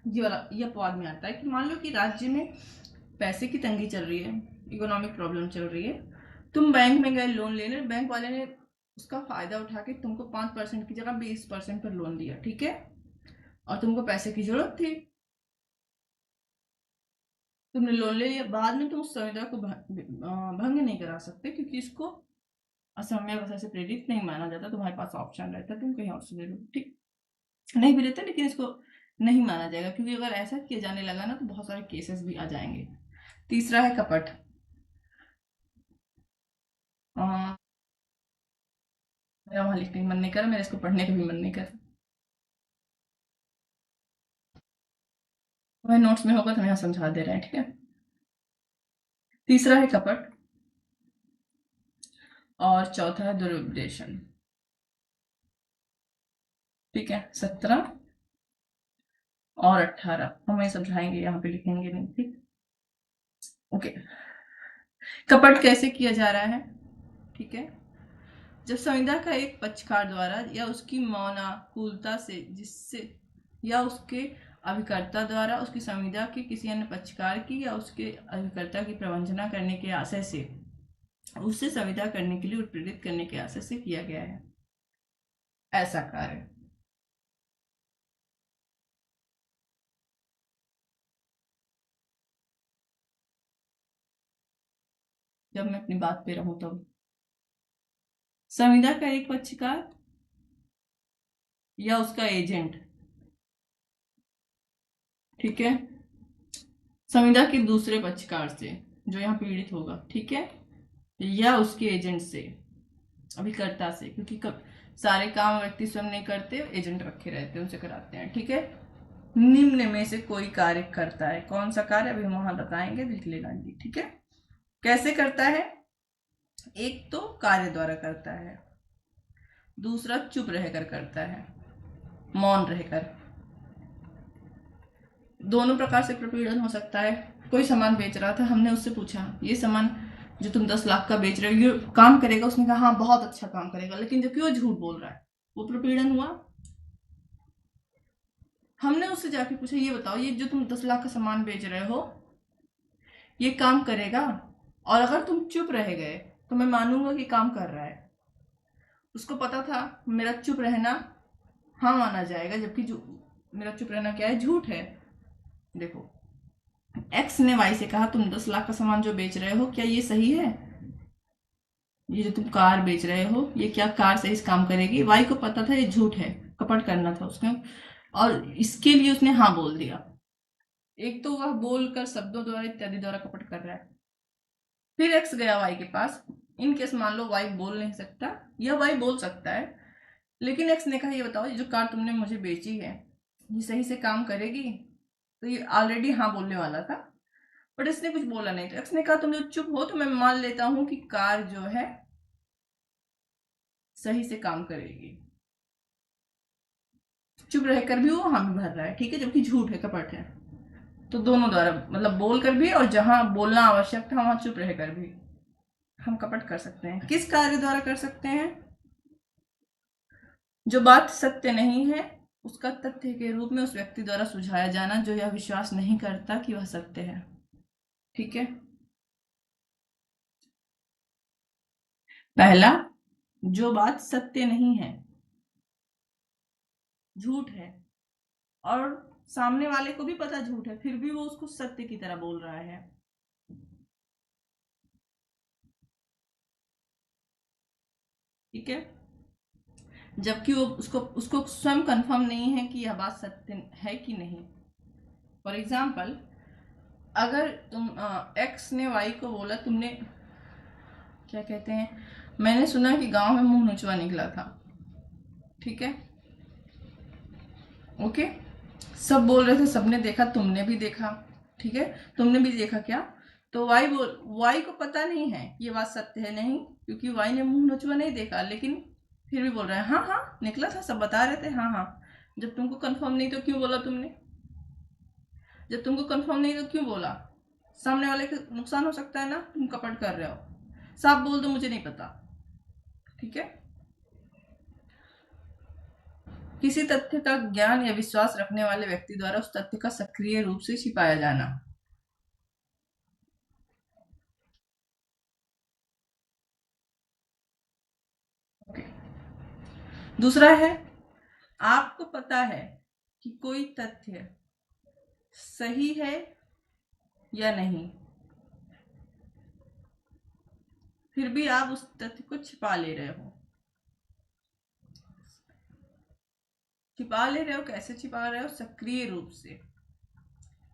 ये वाला ये अपवाद में आता है कि मान लो कि राज्य में पैसे की तंगी चल रही है, इकोनॉमिक प्रॉब्लम चल रही है, तुम बैंक में गए लोन लेने, बैंक वाले ने उसका फायदा उठा के तुमको 5% की जगह 20% पर लोन दिया, ठीक है, और तुमको पैसे की जरूरत थी, तुमने लोन ले लिया, बाद में तुम उस संविदा को भंग नहीं करा सकते क्योंकि इसको असम्यक असर से प्रेरित नहीं माना जाता, तुम्हारे पास ऑप्शन रहता है तुम कहीं और से ले लो, ठीक, नहीं भी रहता लेकिन इसको नहीं माना जाएगा, क्योंकि अगर ऐसा किया जाने लगा ना तो बहुत सारे केसेस भी आ जाएंगे। तीसरा है कपट। मेरा वहां लिखने का मन नहीं कर रहा, मेरा इसको पढ़ने का भी मन नहीं कर रहा। वह नोट्स में होगा तो हम यहाँ समझा दे रहे हैं, ठीक है। तीसरा है कपट और चौथा है दुरुपदेशन। ठीक है, 17 और 18 हम ये समझाएंगे, यहाँ पे लिखेंगे नहीं, ठीक। ओके, कपट कैसे किया जा रहा है, ठीक है। जब संविदा का एक पक्षकार द्वारा या उसकी मौनाकुलता से, जिससे या उसके अभिकर्ता द्वारा उसकी संविदा के किसी अन्य पक्षकार की या उसके अभिकर्ता की प्रवंचना करने के आशय से उससे संविदा करने के लिए उत्प्रेरित करने के आशय से किया गया है ऐसा कार्य। जब मैं अपनी बात पे रहूं तब संविदा का एक पक्षकार या उसका एजेंट, ठीक है, संविदा के दूसरे पक्षकार से जो यहाँ पीड़ित होगा, ठीक है, या उसके एजेंट से, अभिकर्ता से, क्योंकि सारे काम व्यक्ति स्वयं नहीं करते, एजेंट रखे रहते हैं, उनसे कराते हैं, ठीक है। निम्न में से कोई कार्य करता है, कौन सा कार्य अभी हम वहां बताएंगे, लिख लेना जी, ठीक है। कैसे करता है, एक तो कार्य द्वारा करता है, दूसरा चुप रहकर करता है, मौन रहकर। दोनों प्रकार से प्रपीड़न हो सकता है। कोई सामान बेच रहा था, हमने उससे पूछा ये सामान जो तुम 10 लाख का बेच रहे हो ये काम करेगा, उसने कहा हाँ बहुत अच्छा काम करेगा, लेकिन जबकि वो झूठ बोल रहा है, वो प्रपीड़न हुआ। हमने उससे जाके पूछा ये बताओ ये जो तुम 10 लाख का सामान बेच रहे हो ये काम करेगा, और अगर तुम चुप रह गए तो मैं मानूंगा कि काम कर रहा है। उसको पता था मेरा चुप रहना हाँ माना जाएगा, जबकि जो मेरा चुप रहना क्या है, झूठ है। देखो, एक्स ने वाई से कहा तुम 10 लाख का सामान जो बेच रहे हो क्या ये सही है, ये जो तुम कार बेच रहे हो ये क्या कार सही से काम करेगी। वाई को पता था ये झूठ है, कपट करना था उसने, और इसके लिए उसने हाँ बोल दिया। एक तो वह बोलकर शब्दों द्वारा इत्यादि द्वारा कपट कर रहा है। फिर एक्स गया वाई के पास, इन केस मान लो वाई बोल नहीं सकता या वाई बोल सकता है, लेकिन एक्स ने कहा ये बताओ ये जो कार तुमने मुझे बेची है ये सही से काम करेगी, तो ये ऑलरेडी हाँ बोलने वाला था, बट इसने कुछ बोला नहीं, तो एक्स ने कहा तुम जो चुप हो तो मैं मान लेता हूं कि कार जो है सही से काम करेगी। चुप रहकर भी वो हाँ भी भर रहा है, ठीक है, जबकि झूठ है, कपट है। तो दोनों द्वारा, मतलब बोलकर भी और जहां बोलना आवश्यक था वहां चुप रहकर भी हम कपट कर सकते हैं। किस कार्य द्वारा कर सकते हैं, जो बात सत्य नहीं है उसका तथ्य के रूप में उस व्यक्ति द्वारा सुझाया जाना जो यह विश्वास नहीं करता कि वह सत्य है, ठीक है। पहला, जो बात सत्य नहीं है, झूठ है, और सामने वाले को भी पता झूठ है फिर भी वो उसको सत्य की तरह बोल रहा है, ठीक है, जबकि वो उसको उसको स्वयं कंफर्म नहीं है कि यह बात सत्य है कि नहीं। फॉर एग्जाम्पल, अगर तुम एक्स ने वाई को बोला तुमने क्या कहते हैं, मैंने सुना कि गांव में मुंह नोचवा निकला था, ठीक है, ओके, सब बोल रहे थे सबने देखा तुमने भी देखा, ठीक है, तुमने भी देखा क्या, तो वाई को पता नहीं है ये बात सत्य है नहीं, क्योंकि वाई ने मुंह नोचवा नहीं देखा, लेकिन फिर भी बोल रहा है हाँ हाँ निकला था सब बता रहे थे हाँ हाँ। जब तुमको कंफर्म नहीं तो क्यों बोला तुमने, जब तुमको कंफर्म नहीं तो क्यों बोला, सामने वाले को नुकसान हो सकता है ना, तुम कपट कर रहे हो, साफ बोल दो मुझे नहीं पता, ठीक है। किसी तथ्य का ज्ञान या विश्वास रखने वाले व्यक्ति द्वारा उस तथ्य का सक्रिय रूप से छिपाया जाना। दूसरा है, आपको पता है कि कोई तथ्य सही है या नहीं, फिर भी आप उस तथ्य को छिपा ले रहे हो। छिपा ले रहे हो, कैसे छिपा रहे हो? सक्रिय रूप से।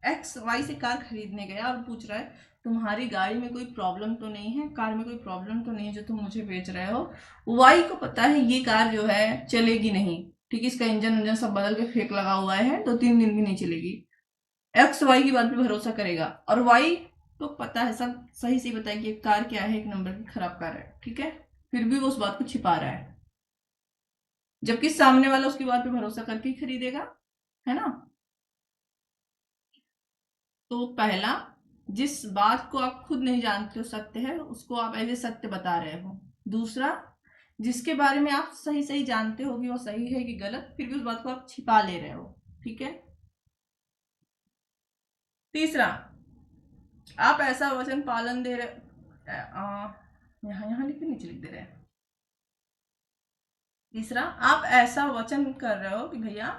एक्स वाई से कार खरीदने गया और पूछ रहा है तुम्हारी गाड़ी में कोई प्रॉब्लम तो नहीं है, कार में कोई प्रॉब्लम तो नहीं है जो तुम मुझे बेच रहे हो। वाई को पता है ये कार जो है चलेगी नहीं, ठीक है, इसका इंजन इंजन सब बदल के फेक लगा हुआ है, 2-3 दिन भी नहीं चलेगी। एक्स वाई की बात पे भरोसा करेगा और वाई तो पता है सब सही से बताएगी ये कार क्या है, एक नंबर की खराब कार है, ठीक है, फिर भी वो उस बात को छिपा रहा है, जबकि सामने वाला उसकी बात पे भरोसा करके ही खरीदेगा, है ना। तो पहला, जिस बात को आप खुद नहीं जानते हो सत्य है उसको आप ऐसे सत्य बता रहे हो। दूसरा, जिसके बारे में आप सही सही जानते हो कि वो सही है कि गलत, फिर भी उस बात को आप छिपा ले रहे हो, ठीक है। तीसरा, आप ऐसा वचन पालन दे रहे, यहाँ यहाँ लिख के नीचे लिख दे रहे हैं। तीसरा, आप ऐसा वचन कर रहे हो कि भैया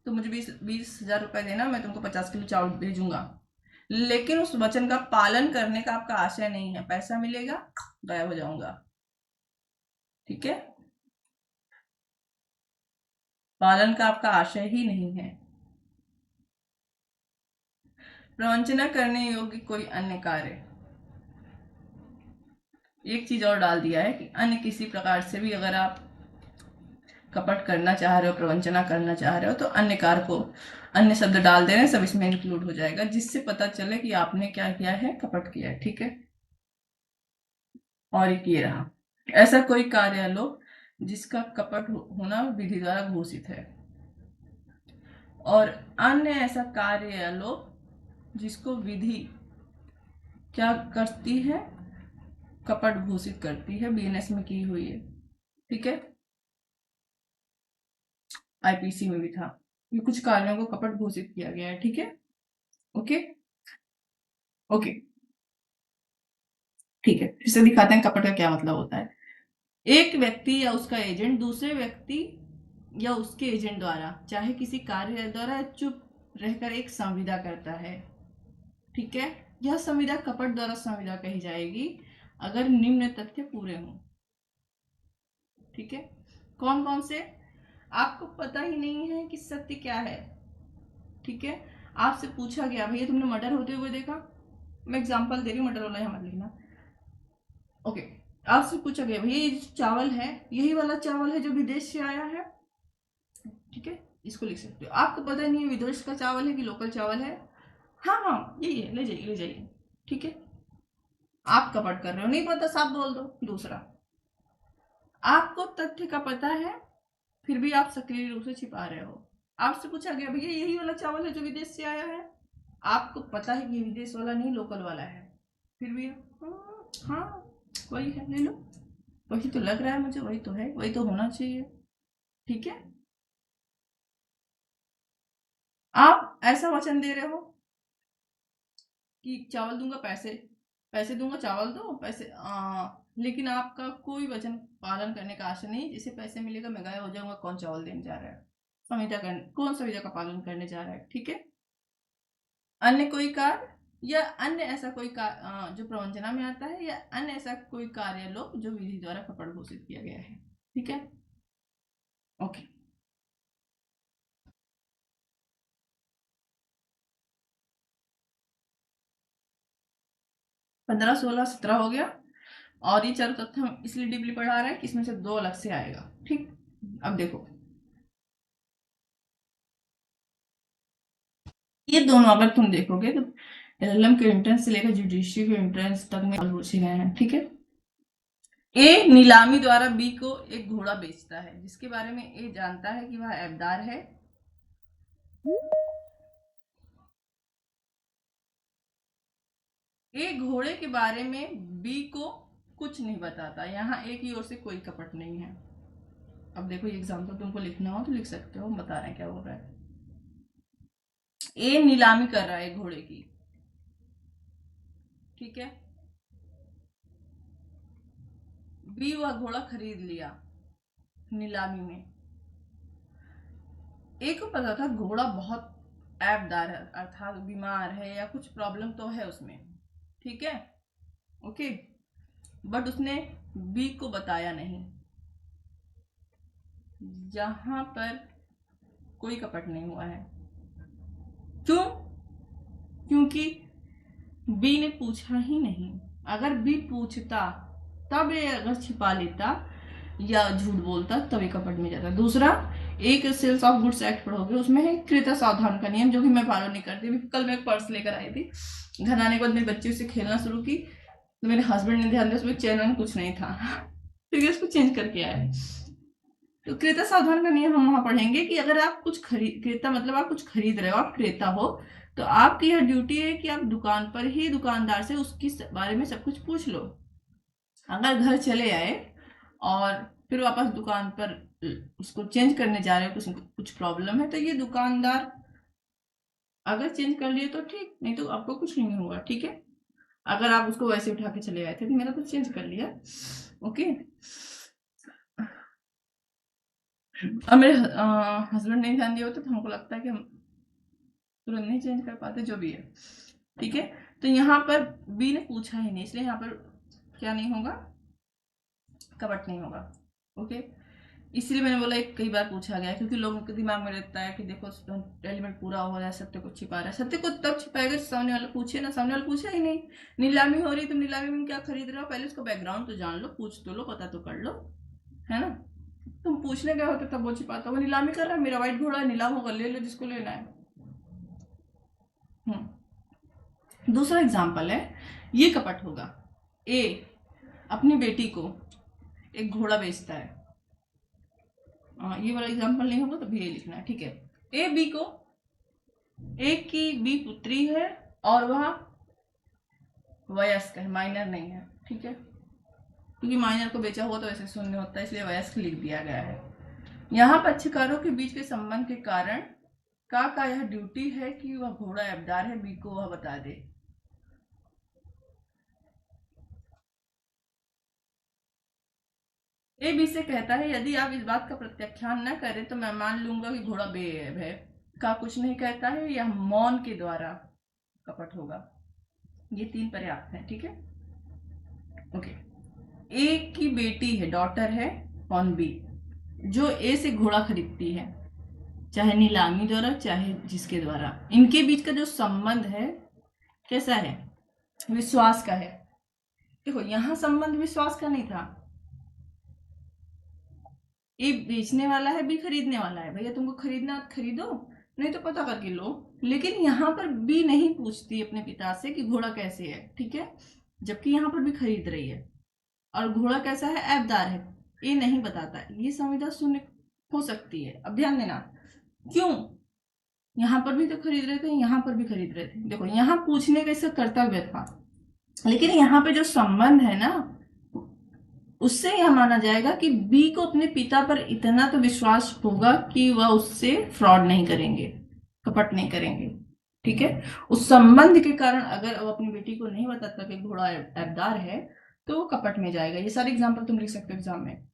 तुम मुझे 20,000 रुपए देना, मैं तुमको 50 किलो चावल भेजूंगा, लेकिन उस वचन का पालन करने का आपका आशय नहीं है, पैसा मिलेगा गायब हो जाऊंगा, ठीक है, पालन का आपका आशय ही नहीं है। प्रवंचना करने योग्य कोई अन्य कार्य, एक चीज और डाल दिया है कि अन्य किसी प्रकार से भी अगर आप कपट करना चाह रहे हो, प्रवंचना करना चाह रहे हो, तो अन्य कार को अन्य शब्द डाल दे रहे हैं, सब इसमें इंक्लूड हो जाएगा, जिससे पता चले कि आपने क्या किया है, कपट किया है, ठीक है। और एक ये रहा, ऐसा कोई कार्य लो जिसका कपट होना विधि द्वारा घोषित है, और अन्य ऐसा कार्य लो जिसको विधि क्या करती है, कपट घोषित करती है, बीएनएस में की हुई है, ठीक है, आईपीसी में भी था, ये कुछ कार्यों को कपट घोषित किया गया है, ठीक है, ओके ओके, ठीक है, फिर से दिखाते हैं कपट का क्या मतलब होता है। एक व्यक्ति या उसका एजेंट दूसरे व्यक्ति या उसके एजेंट द्वारा चाहे किसी कार्य द्वारा चुप रहकर एक संविदा करता है, ठीक है, यह संविदा कपट द्वारा संविदा कही जाएगी अगर निम्न तथ्य पूरे हों, ठीक है। कौन कौन से? आपको पता ही नहीं है कि सत्य क्या है, ठीक है, आपसे पूछा गया भैया तुमने मर्डर होते हुए देखा, मैं एग्जांपल दे रही हूँ, मर्डर वाला यहाँ मत लिखना, ओके, आपसे पूछा गया भैया ये चावल है यही वाला चावल है जो विदेश से आया है, ठीक है, इसको लिख सकते हो। आपको पता नहीं है विदेश का चावल है कि लोकल चावल है, हाँ हाँ यही है, ले जाइए ले जाइए, ठीक है, आप कपट कर रहे हो, नहीं पता साफ बोल दो। दूसरा, आपको तथ्य का पता है फिर भी आप सक्रिय रूप से छिपा रहे हो। आपसे पूछा गया भैया यही वाला चावल है जो विदेश से आया है, आपको पता है कि विदेश वाला नहीं लोकल वाला है, फिर भी हाँ वही है, ले लो, वही तो लग रहा है मुझे, वही तो है, वही तो होना चाहिए, ठीक है। आप ऐसा वचन दे रहे हो कि चावल दूंगा, पैसे पैसे दूंगा, चावल दो पैसे, लेकिन आपका कोई वचन पालन करने का आशा नहीं, जिसे पैसे मिलेगा मैं गायब हो जाऊंगा, कौन चावल देने जा रहा है, संविदा करने, कौन संविदा का पालन करने जा रहा है, ठीक है। अन्य कोई कार्य या अन्य ऐसा कोई जो प्रवंचना में आता है, या अन्य ऐसा कोई कार्य लो जो विधि द्वारा कपट घोषित किया गया है, ठीक है, ओके। 15, 16, 17 हो गया, और ये चारों तथ्य हम इसलिए डीपली पढ़ा रहे हैं कि इसमें से 2 अलग से आएगा, ठीक। अब देखो ये दोनों अगर तुम देखोगे तो एलएलएम के एंट्रेंस से लेकर जुडिशरी के एंट्रेंस तक में पूछे गए हैं, ठीक है। ए नीलामी द्वारा बी को एक घोड़ा बेचता है जिसके बारे में ए जानता है कि वह ऐबदार है, ए घोड़े के बारे में बी को कुछ नहीं बताता, यहाँ ए की ओर से कोई कपट नहीं है। अब देखो ये एग्जाम्पल तुमको लिखना हो तो लिख सकते हो, हम बता रहे हैं क्या हो रहा है। ए नीलामी कर रहा है घोड़े की, ठीक है, बी वह घोड़ा खरीद लिया नीलामी में, ए को पता था घोड़ा बहुत ऐबदार है अर्थात बीमार है या कुछ प्रॉब्लम तो है उसमें, ठीक है, ओके, बट उसने बी को बताया नहीं। जहां पर कोई कपट नहीं हुआ है। क्यों? क्योंकि बी ने पूछा ही नहीं। अगर बी पूछता तब ये अगर छिपा लेता या झूठ बोलता तब ये कपट में जाता। दूसरा, एक सेल्स ऑफ गुड्स एक्ट पढ़ोगे, उसमें है क्रेता सावधान का नियम, जो कि मैं फॉलो नहीं करती। कल मैं एक पर्स लेकर आई थी, घर आने के बाद मेरी बच्ची उससे खेलना शुरू की, तो मेरे हस्बैंड ने ध्यान दिया उसमें चैन कुछ नहीं था, फिर उसको चेंज करके आए। तो क्रेता सावधान का नियम हम वहां पढ़ेंगे कि अगर आप कुछ खरीद, क्रेता मतलब आप कुछ खरीद रहे हो, आप क्रेता हो, तो आपकी यह ड्यूटी है कि आप दुकान पर ही दुकानदार से उसके बारे में सब कुछ पूछ लो। अगर घर चले आए और फिर वापस दुकान पर उसको चेंज करने जा रहे हो, कुछ प्रॉब्लम है, तो ये दुकानदार अगर चेंज कर लिए तो ठीक, नहीं तो आपको कुछ नहीं होगा। ठीक है, अगर आप उसको वैसे उठा के चले आए थे तो मेरा तो चेंज कर लिया। ओके, अब मेरे हस्बैंड नहीं ध्यान दिया होता तो हमको लगता है कि हम तुरंत नहीं चेंज कर पाते, जो भी है। ठीक है, तो यहाँ पर बी ने पूछा ही नहीं, इसलिए यहाँ पर क्या नहीं होगा, कपट नहीं होगा। ओके, इसलिए मैंने बोला एक कई बार पूछा गया, क्योंकि लोगों के दिमाग में रहता है कि देखो एलिमेंट पूरा हो रहा है, सत्य को छिपा रहा है। सत्य को तब छिपाएगा सामने वाला पूछे ना, सामने वाला पूछा ही नहीं। नीलामी हो रही, तुम नीलामी में क्या खरीद रहे हो, पहले उसका बैकग्राउंड तो जान लो, पूछ तो लो, पता तो कर लो, है ना। तुम पूछने गए होते तब वो छिपाता, वो नीलामी कर रहा है, मेरा व्हाइट घोड़ा नीलाम होगा, ले लो जिसको लेना है। दूसरा एग्जाम्पल है, ये कपट होगा। ए अपनी बेटी को एक घोड़ा बेचता है। ये वाला एग्जाम्पल नहीं होगा तो भी ये लिखना है। ठीक है, ए बी को, एक की बी पुत्री है और वह वयस्क है, माइनर नहीं है। ठीक है, क्योंकि माइनर को बेचा हुआ तो ऐसे शून्य होता है, इसलिए वयस्क लिख दिया गया है। यहाँ पक्षकारों के बीच के संबंध के कारण का यह ड्यूटी है कि वह घोड़ा एबदार है, बी को वह बता दे। ए बी से कहता है यदि आप इस बात का प्रत्याख्यान न करें तो मैं मान लूंगा कि घोड़ा बेऐब है। का कुछ नहीं कहता है, यह मौन के द्वारा कपट होगा। ये तीन पर्याप्त है। ठीक है, ओके। ए की बेटी है, डॉटर है, ऑन बी, जो ए से घोड़ा खरीदती है, चाहे नीलामी द्वारा चाहे जिसके द्वारा। इनके बीच का जो संबंध है कैसा है, विश्वास का है। देखो यहां संबंध विश्वास का नहीं था, ए बेचने वाला है, बी खरीदने वाला है। भैया तुमको खरीदना खरीदो, नहीं तो पता करके लो। लेकिन यहाँ पर बी नहीं पूछती अपने पिता से कि घोड़ा कैसे है। ठीक है, जबकि यहाँ पर भी खरीद रही है, और घोड़ा कैसा है, ऐबदार है, ये नहीं बताता। ये संविदा शून्य हो सकती है। अब ध्यान देना, क्यों, यहाँ पर भी तो खरीद रहे थे, यहाँ पर भी खरीद रहे थे। देखो यहाँ पूछने का इसका कर्तव्य था, लेकिन यहाँ पे जो संबंध है ना, उससे यह माना जाएगा कि बी को अपने पिता पर इतना तो विश्वास होगा कि वह उससे फ्रॉड नहीं करेंगे, कपट नहीं करेंगे। ठीक है, उस संबंध के कारण अगर वो अपनी बेटी को नहीं बताता कि घोड़ा ऐबदार है, तो वो कपट में जाएगा। ये सारे एग्जाम्पल तुम लिख सकते हो एग्जाम में।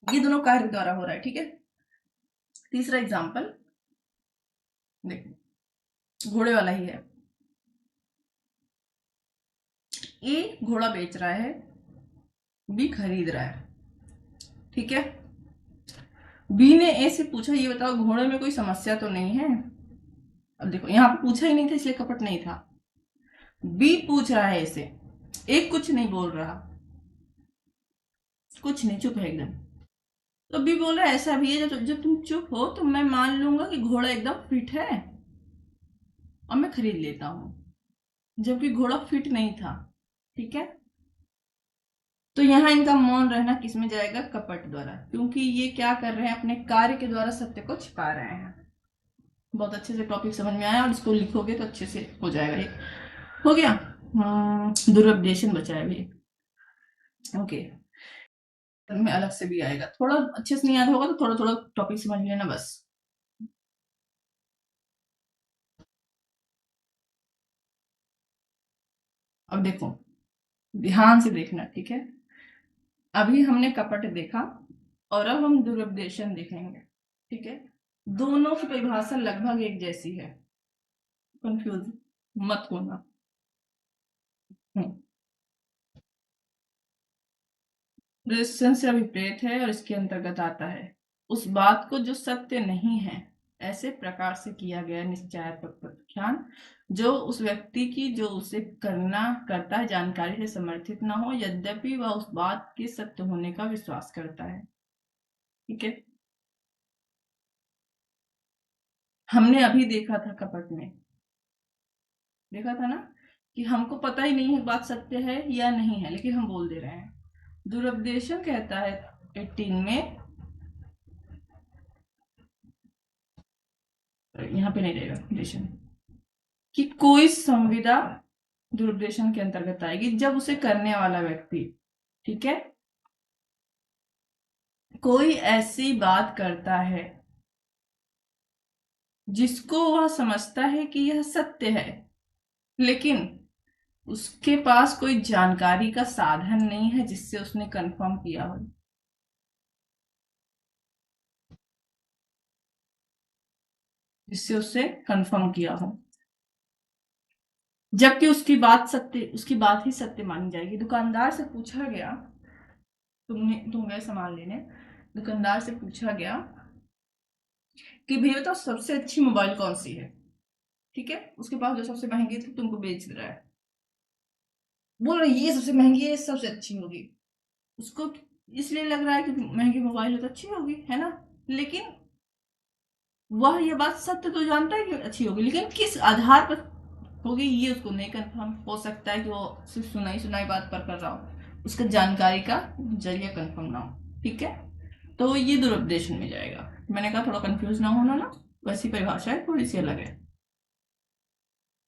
ये दोनों कार्य द्वारा हो रहा है। ठीक है, तीसरा एग्जाम्पल देखो, घोड़े वाला ही है। ए घोड़ा बेच रहा है, बी खरीद रहा है। ठीक है, बी ने ए से पूछा ये बताओ घोड़े में कोई समस्या तो नहीं है। अब देखो यहाँ पे पूछा ही नहीं था, इसलिए कपट नहीं था। बी पूछ रहा है इसे, ए कुछ नहीं बोल रहा, कुछ नहीं, चुप है एकदम। तो बी बोल रहा है ऐसा भी है, जब तुम चुप हो तो मैं मान लूंगा कि घोड़ा एकदम फिट है और मैं खरीद लेता हूं, जबकि घोड़ा फिट नहीं था। ठीक है, तो यहाँ इनका मौन रहना किस में जाएगा, कपट द्वारा, क्योंकि ये क्या कर रहे हैं, अपने कार्य के द्वारा सत्य को छिपा रहे हैं। बहुत अच्छे से टॉपिक समझ में आया, और इसको लिखोगे तो अच्छे से हो जाएगा। ये हो गया। दुर्व्यवदेशन बचा है अभी। ओके, में अलग से भी आएगा, थोड़ा अच्छे से नहीं याद होगा तो थोड़ा थोड़ा टॉपिक समझ लेना बस। अब देखो, ध्यान से देखना। ठीक है, अभी हमने कपट देखा और अब हम दुर्व्यवदेशन देखेंगे। ठीक है, दोनों की परिभाषा लगभग एक जैसी है, कंफ्यूज मत होना। रेजिस्टेंस से विपरीत है और इसके अंतर्गत आता है उस बात को जो सत्य नहीं है ऐसे प्रकार से किया गया निश्चयात्मक व्याख्यान जो उस व्यक्ति की जो उसे करता है जानकारी से समर्थित ना हो यद्यपि वह उस बात के सत्य होने का विश्वास करता है। ठीक है, हमने अभी देखा था कपट में, देखा था ना कि हमको पता ही नहीं है बात सत्य है या नहीं है लेकिन हम बोल दे रहे हैं। दुरुपदेशन कहता है 18 में, यहाँ पे नहीं रहेगा देशन, कि कोई संविदा दुरुपदेशन के अंतर्गत आएगी जब उसे करने वाला व्यक्ति, ठीक है, कोई ऐसी बात करता है जिसको वह समझता है कि यह सत्य है लेकिन उसके पास कोई जानकारी का साधन नहीं है जिससे उसने कंफर्म किया हो, जिससे उससे कंफर्म किया हो, जबकि उसकी बात ही सत्य मानी जाएगी। दुकानदार से पूछा गया, तुम गए सामान लेने, दुकानदार से पूछा गया कि भैया तो सबसे अच्छी मोबाइल कौन सी है, ठीक है, उसके पास जो सबसे महंगी थी तुमको बेच रहा है, बोल रहा है ये सबसे महंगी है, सबसे अच्छी होगी, उसको इसलिए लग रहा है कि महंगी मोबाइल है तो अच्छी होगी, है ना, लेकिन वह ये बात सत्य तो जानता है कि अच्छी होगी लेकिन किस आधार पर होगी ये उसको नहीं कंफर्म, हो सकता है कि वो सिर्फ सुनाई बात पर कर रहा हो, उसका जानकारी का जरिया कंफर्म ना हो। ठीक है, तो ये दुरुपदेशन में जाएगा। मैंने कहा थोड़ा कंफ्यूज ना होना ना, वैसी परिभाषा है, थोड़ी सी अलग है।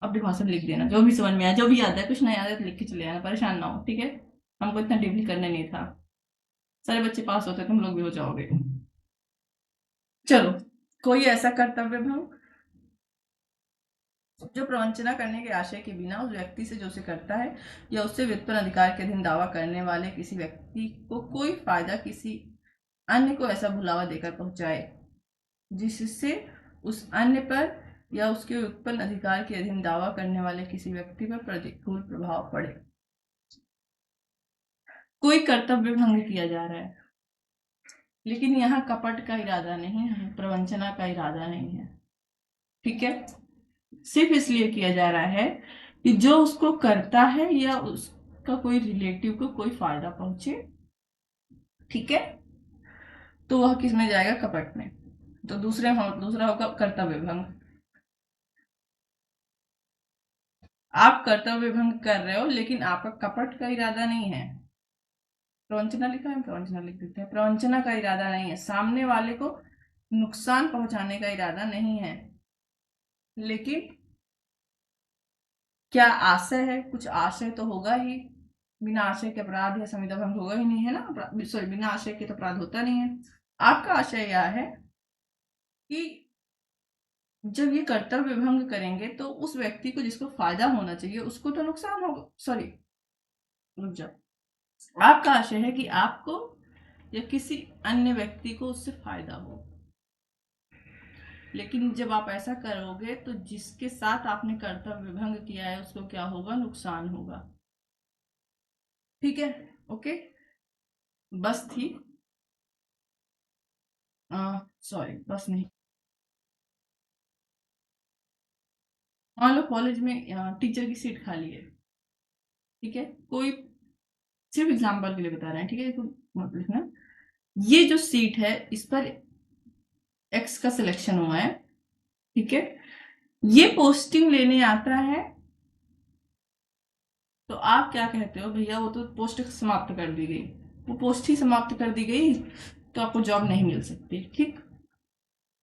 अपनी भाषा में लिख देना जो भी समझ में आया, जो भी याद है, कुछ नहीं याद है तो लिख के चले आना, परेशान ना हो। ठीक है, हमको इतना डीपली करने नहीं था, सारे बच्चे पास होते तुम लोग भी हो जाओगे। चलो, कोई ऐसा कर्तव्य भंग जो प्रवंचना करने के आशय के बिना उस व्यक्ति से जो उसे करता है या उससे व्युत्पन्न अधिकार के अधीन दावा करने वाले किसी व्यक्ति को कोई फायदा किसी अन्य को ऐसा भुलावा देकर पहुंचाए जिससे उस अन्य पर या उसके उत्पन्न अधिकार के अधीन दावा करने वाले किसी व्यक्ति पर प्रतिकूल प्रभाव पड़े। कोई कर्तव्य भंग किया जा रहा है लेकिन यहाँ कपट का इरादा नहीं है, प्रवंचना का इरादा नहीं है। ठीक है, सिर्फ इसलिए किया जा रहा है कि जो उसको करता है या उसका कोई रिलेटिव को कोई फायदा पहुंचे। ठीक है, तो वह किस में जाएगा, कपट में। तो दूसरा होगा कर्तव्य भंग। आप कर्तव्य भंग कर रहे हो लेकिन आपका कपट का इरादा नहीं है। प्रवंचना लिखा है, प्रवंचना लिख देते हैं। प्रवंचना का इरादा नहीं है, सामने वाले को नुकसान पहुंचाने का इरादा नहीं है, लेकिन क्या आशय है, कुछ आशय तो होगा ही, बिना आशय के अपराध या संविदा भंग होगा ही नहीं, है ना, सॉरी, बिना आशय के तो अपराध होता नहीं है। आपका आशय यह है कि जब ये कर्तव्य भंग करेंगे तो उस व्यक्ति को जिसको फायदा होना चाहिए उसको तो नुकसान होगा, सॉरी रुक जाओ, आपका आशय है कि आपको या किसी अन्य व्यक्ति को उससे फायदा हो, लेकिन जब आप ऐसा करोगे तो जिसके साथ आपने कर्तव्य भंग किया है उसको क्या होगा, नुकसान होगा। ठीक है, ओके, बस थी, सॉरी बस नहीं, मान लो कॉलेज में टीचर की सीट खाली है, ठीक है, कोई, सिर्फ एग्जाम्पल के लिए बता रहे हैं, ठीक है, तो मत लिखना, ये जो सीट है इस पर एक्स का सिलेक्शन हुआ है, ठीक है, ये पोस्टिंग लेने आता है, तो आप क्या कहते हो, भैया वो तो पोस्ट समाप्त कर दी गई, वो पोस्ट ही समाप्त कर दी गई तो आपको जॉब नहीं मिल सकती। ठीक,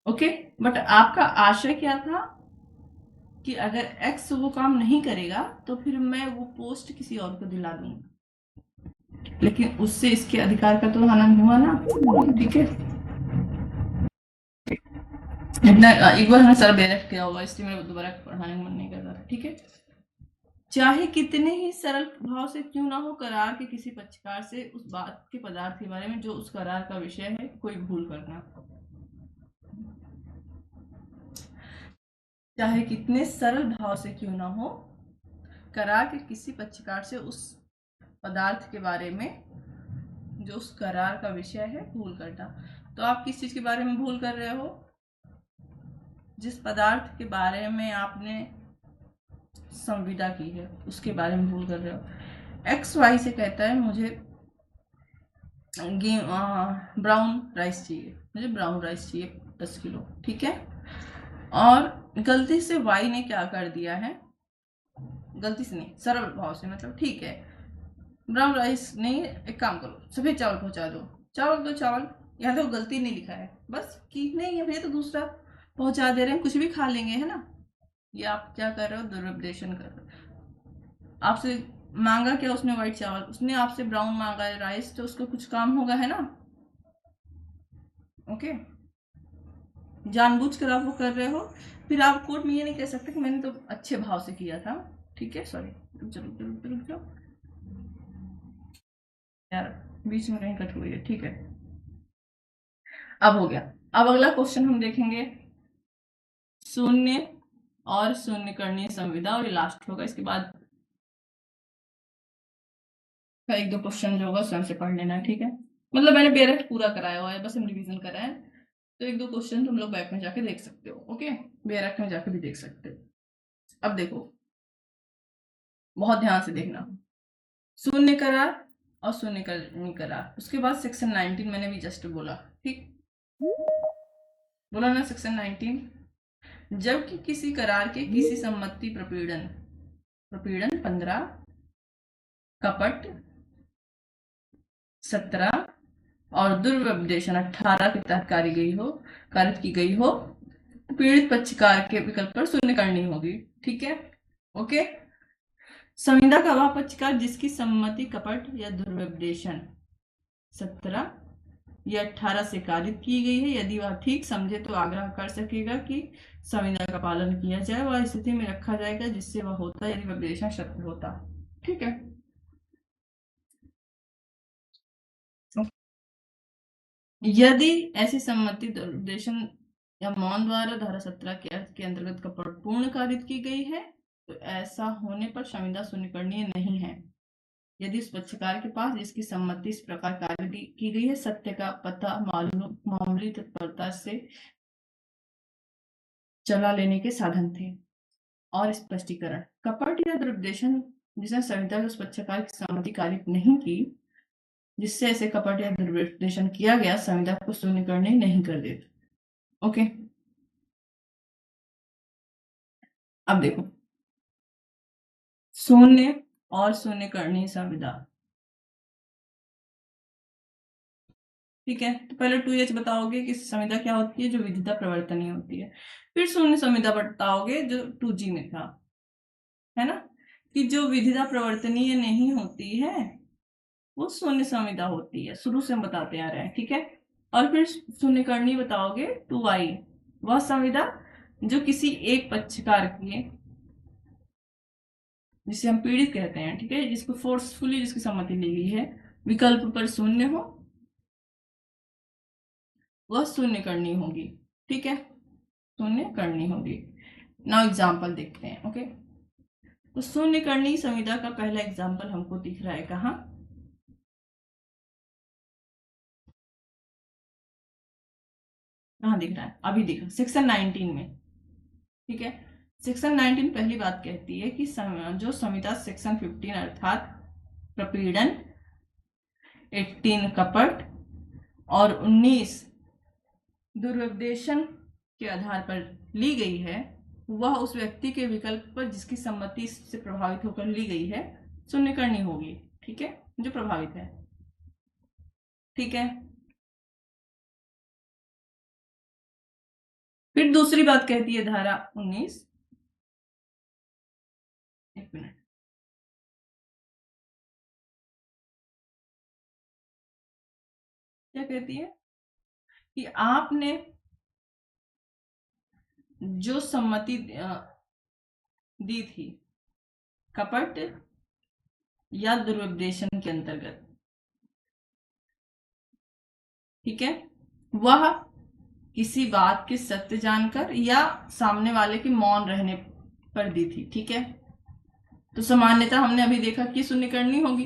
ओके, बट आपका आशय क्या था कि अगर एक्स वो काम नहीं करेगा तो फिर मैं वो पोस्ट किसी और को दिला दूंगा, लेकिन उससे इसके अधिकार का तो हनन हुआ ना। ठीक है, इतना एक बार हमें सर बेरख किया होगा, इसलिए मेरा दोबारा पढ़ाने का मन नहीं कर रहा था। ठीक है, चाहे कितने ही सरल भाव से क्यों ना हो, करार के किसी पक्षकार से उस बात के पदार्थ के बारे में जो उस करार का विषय है कोई भूल करना, चाहे कितने सरल भाव से क्यों ना हो, करार के किसी पक्षकार से उस पदार्थ के बारे में जो उस करार का विषय है भूल करना। तो आप किस चीज के बारे में भूल कर रहे हो? जिस पदार्थ के बारे में आपने संविदा की है उसके बारे में भूल कर रहे हो। एक्स वाई से कहता है मुझे ब्राउन राइस चाहिए, मुझे ब्राउन राइस चाहिए 10 किलो, ठीक है। और गलती से वाई ने क्या कर दिया है, गलती से नहीं सरल भाव से, मतलब ठीक है ब्राउन राइस नहीं, एक काम करो सफेद चावल पहुंचा दो, चावल दो चावल, यहाँ तो गलती नहीं लिखा है, बस कि नहीं है भैया तो दूसरा पहुंचा दे रहे हैं, कुछ भी खा लेंगे, है ना। ये आप क्या कर रहे हो, दुर्व्यपदेशन कर रहे हो। आपसे मांगा क्या उसने, व्हाइट चावल, उसने आपसे ब्राउन मांगा है राइस, तो उसको कुछ काम होगा, है ना। ओके, जानबूझकर आप वो कर रहे हो, फिर आप कोर्ट में ये नहीं कह सकते कि मैंने तो अच्छे भाव से किया था, ठीक है। सॉरी, रुक जाओ रुक जाओ रुक जाओ रुक जाओ यार, बीच में कहीं कट हुई है, ठीक है। अब हो गया। अब अगला क्वेश्चन हम देखेंगे, शून्य और शून्य करणीय संविदा, और ये लास्ट होगा, इसके बाद का एक दो क्वेश्चन जो होगा स्वयं से पढ़ लेना है, ठीक है। मतलब मैंने बेरट पूरा कराया हुआ है, बस हम रिवीजन कर रहे हैं, तो एक दो क्वेश्चन तुम लोग बैक में जाके देख सकते हो, ओके, बेरट में जाके भी देख सकते हो। अब देखो, बहुत ध्यान से देखना, शून्य करार और शून्य करणीय करार, उसके बाद सेक्शन 19 मैंने भी जस्ट बोला, ठीक बोला ना, सेक्शन 19, जबकि किसी करार के किसी सम्मति प्रपीड़न, प्रपीड़न 15, कपट 17 और दुर्व्यपदेशन 18 के तहत कारित की गई हो, पीड़ित पक्षकार के विकल्प पर शून्य करनी होगी, ठीक है। ओके, संविदा का वह पक्षकार जिसकी सम्मति कपट या दुर्व्यपदेशन 17 या 18 से कारित की गई है, यदि वह ठीक समझे तो आग्रह कर सकेगा कि संविदा का पालन किया जाए, वह स्थिति में रखा जाएगा जिससे वह होता यदि व्यपदेशन सत्य होता, ठीक है। यदि ऐसी सम्मति दुर्व्यपदेशन या मौन द्वारा धारा 17 के अंतर्गत कपट पूर्ण कारित की गई है, तो ऐसा होने पर संविदा शून्यकरणीय नहीं है यदि उस पक्षकार के पास जिसकी सम्मति इस प्रकार कार्य की गई है सत्य का पता मामूली तत्परता से चला लेने के साधन थे। और स्पष्टीकरण, कपट या दुर्व्यपदेशन जिसने संविदा के उस पक्षकार की सम्मति कारित नहीं की, जिससे ऐसे कपट या दुर्व्यपदेशन किया गया, संविदा को शून्यकरणीय नहीं कर देता, ओके। अब देखो, शून्य और शून्यकरणीय संविदा, ठीक है। तो पहले 2H बताओगे कि संविदा क्या होती है, जो विधिता प्रवर्तनीय होती है, फिर शून्य संविदा बताओगे जो 2G में था, है ना, कि जो विधिता प्रवर्तनीय नहीं होती है वो शून्य संविदा होती है, शुरू से हम बताते आ रहे हैं, ठीक है। और फिर शून्यकरणीय बताओगे 2I, वह संविदा जो किसी एक पक्षकार की, जिसे हम पीड़ित कहते हैं, ठीक है, जिसको फोर्सफुली जिसकी सम्मति ली गई है, विकल्प पर शून्य हो, वह शून्य करनी होगी, ठीक है, शून्य करनी होगी। नाउ एग्जाम्पल देखते हैं, ओके। तो शून्य करनी संविदा का पहला एग्जाम्पल हमको दिख रहा है, कहाँ दिख रहा है, अभी दिख रहा है सेक्शन 19 में, ठीक है। सेक्शन 19 पहली बात कहती है कि जो संविदा सेक्शन 15 अर्थात प्रपीड़न, 18 कपट और 19 दुर्व्यपदेशन के आधार पर ली गई है, वह उस व्यक्ति के विकल्प पर जिसकी सम्मति से प्रभावित होकर ली गई है शून्य करनी होगी, ठीक है, जो प्रभावित है, ठीक है। फिर दूसरी बात कहती है धारा 19, एक मिनट, क्या कहती है कि आपने जो सम्मति दी थी कपट या दुर्व्यपदेशन के अंतर्गत, ठीक है, वह किसी बात के सत्य जानकर या सामने वाले के मौन रहने पर दी थी, ठीक है। तो सामान्यतः हमने अभी देखा कि शून्य करनी होगी,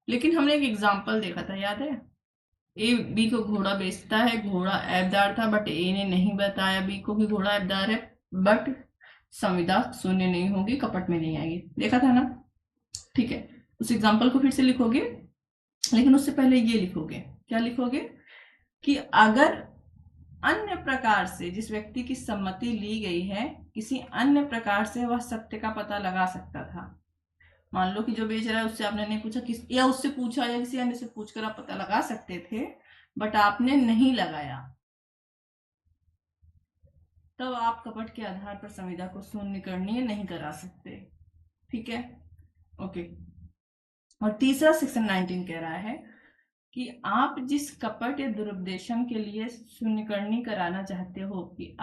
लेकिन हमने एक एग्जाम्पल देखा था, याद है, ए बी को घोड़ा बेचता है, घोड़ा ऐबदार था, बट ए ने नहीं बताया बी को कि घोड़ा ऐबदार है, बट संविदा शून्य नहीं होगी, कपट में नहीं आएगी। देखा था ना? ठीक है, उस एग्जाम्पल को फिर से लिखोगे, लेकिन उससे पहले ये लिखोगे, क्या लिखोगे कि अगर अन्य प्रकार से जिस व्यक्ति की सम्मति ली गई है, किसी अन्य प्रकार से वह सत्य का पता लगा सकता था। मान लो कि जो बेच रहा है उससे आपने नहीं पूछा, किस या उससे पूछा या किसी अन्य से पूछकर आप पता लगा सकते थे, बट आपने नहीं लगाया, तब आप कपट के आधार पर संविदा को शून्यकरणीय नहीं करा सकते। ठीक है, ओके। और तीसरा सेक्शन 19 कह रहा है कि आप जिस कपट या दुरुपदेशन के लिए शून्यकरणी कराना चाहते हो, कि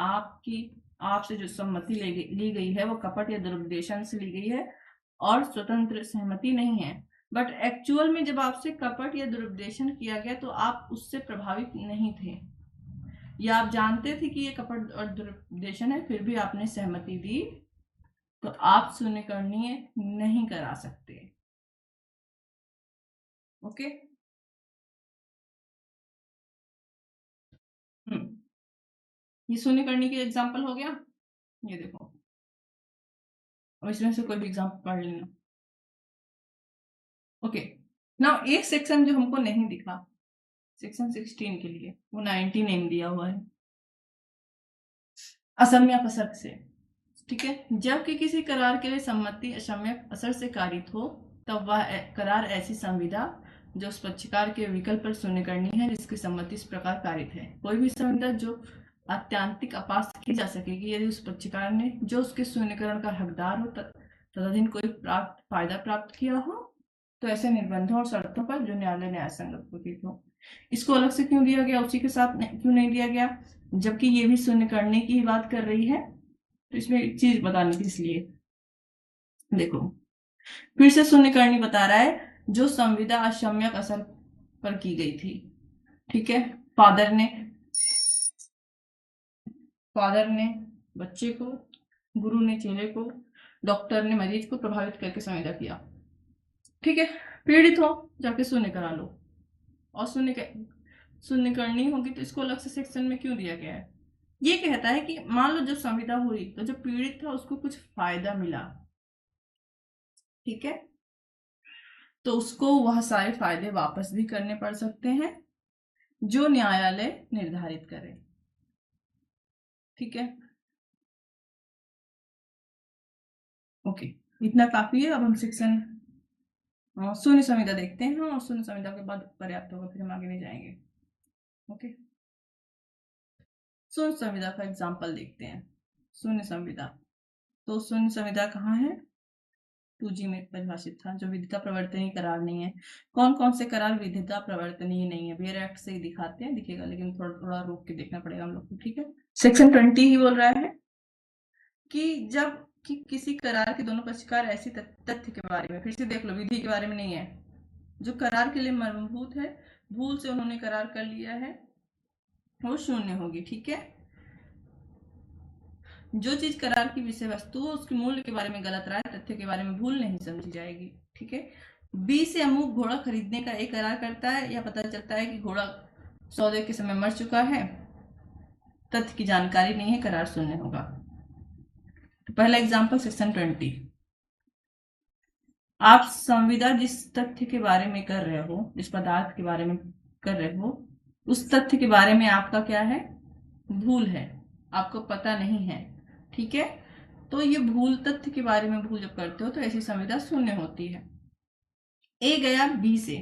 आपसे जो सम्मति ली गई है वो कपट या दुरुपदेशन से ली गई है और स्वतंत्र सहमति नहीं है, बट एक्चुअल में जब आपसे कपट या दुरुपदेशन किया गया तो आप उससे प्रभावित नहीं थे, या आप जानते थे कि ये कपट और दुरुपदेशन है, फिर भी आपने सहमति दी, तो आप शून्यकरणीय नहीं करा सकते। ओके। ये शून्यकरणी के एग्जाम्पल हो गया, ये देखो, और इसमें से कोई भी एग्जाम्पल पढ़ लेना। ओके, नाउ एक सेक्शन जो हमको नहीं दिखा, सेक्शन 16 के लिए, वो 19 नेम दिया हुआ है, असम्यक असर से। ठीक है, जबकि किसी करार के लिए सम्मति असम्यक असर से कारित हो, तब वह करार ऐसी संविदा जो उस पक्षकार के विकल्प पर शून्यकरणी है, जिसकी सम्मति इस प्रकार कारित है। कोई भी संविदा जो अत्यांतिक अपास की जा सकेगी यदि उस पक्षकार ने जो उसके शून्यकरण का हकदार हो तदधीन कोई फायदा प्राप्त किया हो, तो ऐसे निर्बंधों और शर्तों पर जो न्यायालय न्यायसंगत प्रतीत हो। इसको अलग से क्यों दिया गया, उसी के साथ क्यों नहीं दिया गया, जबकि ये भी शून्यकरणी की ही बात कर रही है? तो इसमें एक चीज बतानी थी, इसलिए देखो, फिर से शून्यकरणी बता रहा है जो संविदा असम्यक असर पर की गई थी। ठीक है, फादर ने बच्चे को, गुरु ने चेले को, डॉक्टर ने मरीज को प्रभावित करके संविदा किया। ठीक है, पीड़ित हो जाके शून्य करा लो, और शून्य करनी होगी, तो इसको अलग से सेक्शन में क्यों दिया गया है? ये कहता है कि मान लो जब संविदा हुई तो जो पीड़ित था उसको कुछ फायदा मिला, ठीक है, तो उसको वह सारे फायदे वापस भी करने पड़ सकते हैं जो न्यायालय निर्धारित करे। ठीक है, ओके, इतना काफी है। अब हम सेक्शन शून्य संविदा देखते हैं, और शून्य संविदा के बाद पर्याप्त होगा, फिर हम आगे नहीं जाएंगे। ओके, शून्य संविदा का एग्जाम्पल देखते हैं। शून्य संविदा, तो शून्य संविदा कहाँ है? 2G में परिभाषित था, जो विधिता प्रवर्तनीय करार नहीं है। कौन कौन से करार विधिता प्रवर्तनीय नहीं है? वेयर एक्ट से ही दिखाते हैं, दिखेगा, लेकिन थोड़ा थोड़ा रोक के देखना पड़ेगा हम लोग को। ठीक है, सेक्शन 20 ही बोल रहा है कि जब कि किसी करार के दोनों पक्षकार ऐसी तथ्य के बारे में, फिर से देख लो, विधि के बारे में नहीं है, जो करार के लिए मर्मभूत है, भूल से उन्होंने करार कर लिया है, वो शून्य होगी। ठीक है, जो चीज करार की विषय वस्तु उसके मूल्य के बारे में गलत राय, तथ्य के बारे में भूल नहीं समझी जाएगी। ठीक है, बी से अमुक घोड़ा खरीदने का एक करार करता है, या पता चलता है कि घोड़ा सौदे के समय मर चुका है, तथ्य की जानकारी नहीं है, करार शून्य होगा। तो पहला एग्जाम्पल सेक्शन 20, आप संविदा जिस तथ्य के बारे में कर रहे हो, जिस पदार्थ के बारे में कर रहे हो, उस तथ्य के बारे में आपका क्या है? भूल है, आपको पता नहीं है। ठीक है, तो ये भूल, तथ्य के बारे में भूल जब करते हो तो ऐसी संविदा शून्य होती है। ए गया बी से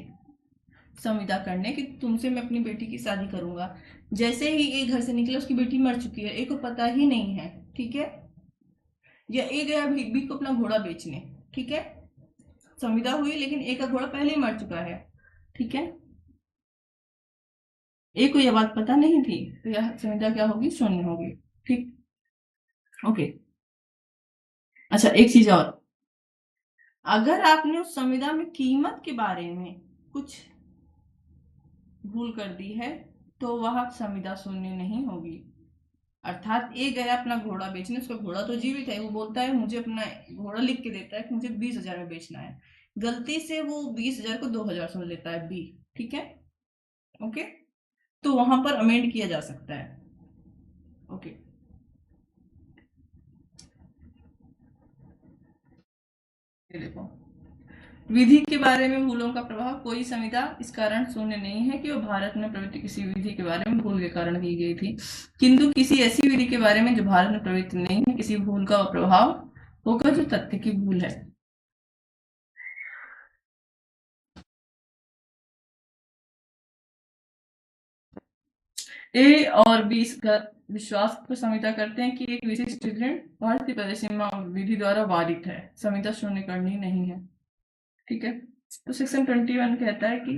संविदा करने कि तुमसे मैं अपनी बेटी की शादी करूंगा। जैसे ही ए घर से निकला उसकी बेटी मर चुकी है, ए को पता ही नहीं है। ठीक है, या ए गया बी को अपना घोड़ा बेचने। ठीक है, संविदा हुई लेकिन ए का घोड़ा पहले ही मर चुका है। ठीक है, ए को यह बात पता नहीं थी, तो यह संविदा क्या होगी? शून्य होगी। ठीक, ओके। अच्छा, एक चीज और, अगर आपने उस संविदा में कीमत के बारे में कुछ भूल कर दी है तो वह संविदा शून्य नहीं होगी। अर्थात ए गया अपना घोड़ा बेचने, उसका घोड़ा तो जीवित है, वो बोलता है मुझे अपना घोड़ा लिख के देता है कि मुझे 20,000 में बेचना है, गलती से वो 20,000 को 2,000 समझ लेता है बी। ठीक है, ओके, तो वहां पर अमेंड किया जा सकता है। ओके, ये देखो, विधि के बारे में भूलों का प्रभाव, कोई संविदा इस कारण शून्य नहीं है कि वो भारत में प्रवृत्त किसी विधि के बारे में भूल के कारण की गई थी, किंतु किसी ऐसी विधि के बारे में जो भारत में प्रवृत्त नहीं है, किसी भूल का प्रभाव होगा जो तथ्य की भूल है। ए और बी इसका विश्वास पर संहिता करते हैं कि एक विशिष्ट ऋण भारत की प्रदेश सीमा विधि द्वारा वारित है, संहिता शून्य करनी नहीं है। ठीक है, तो सेक्शन 21 कहता है कि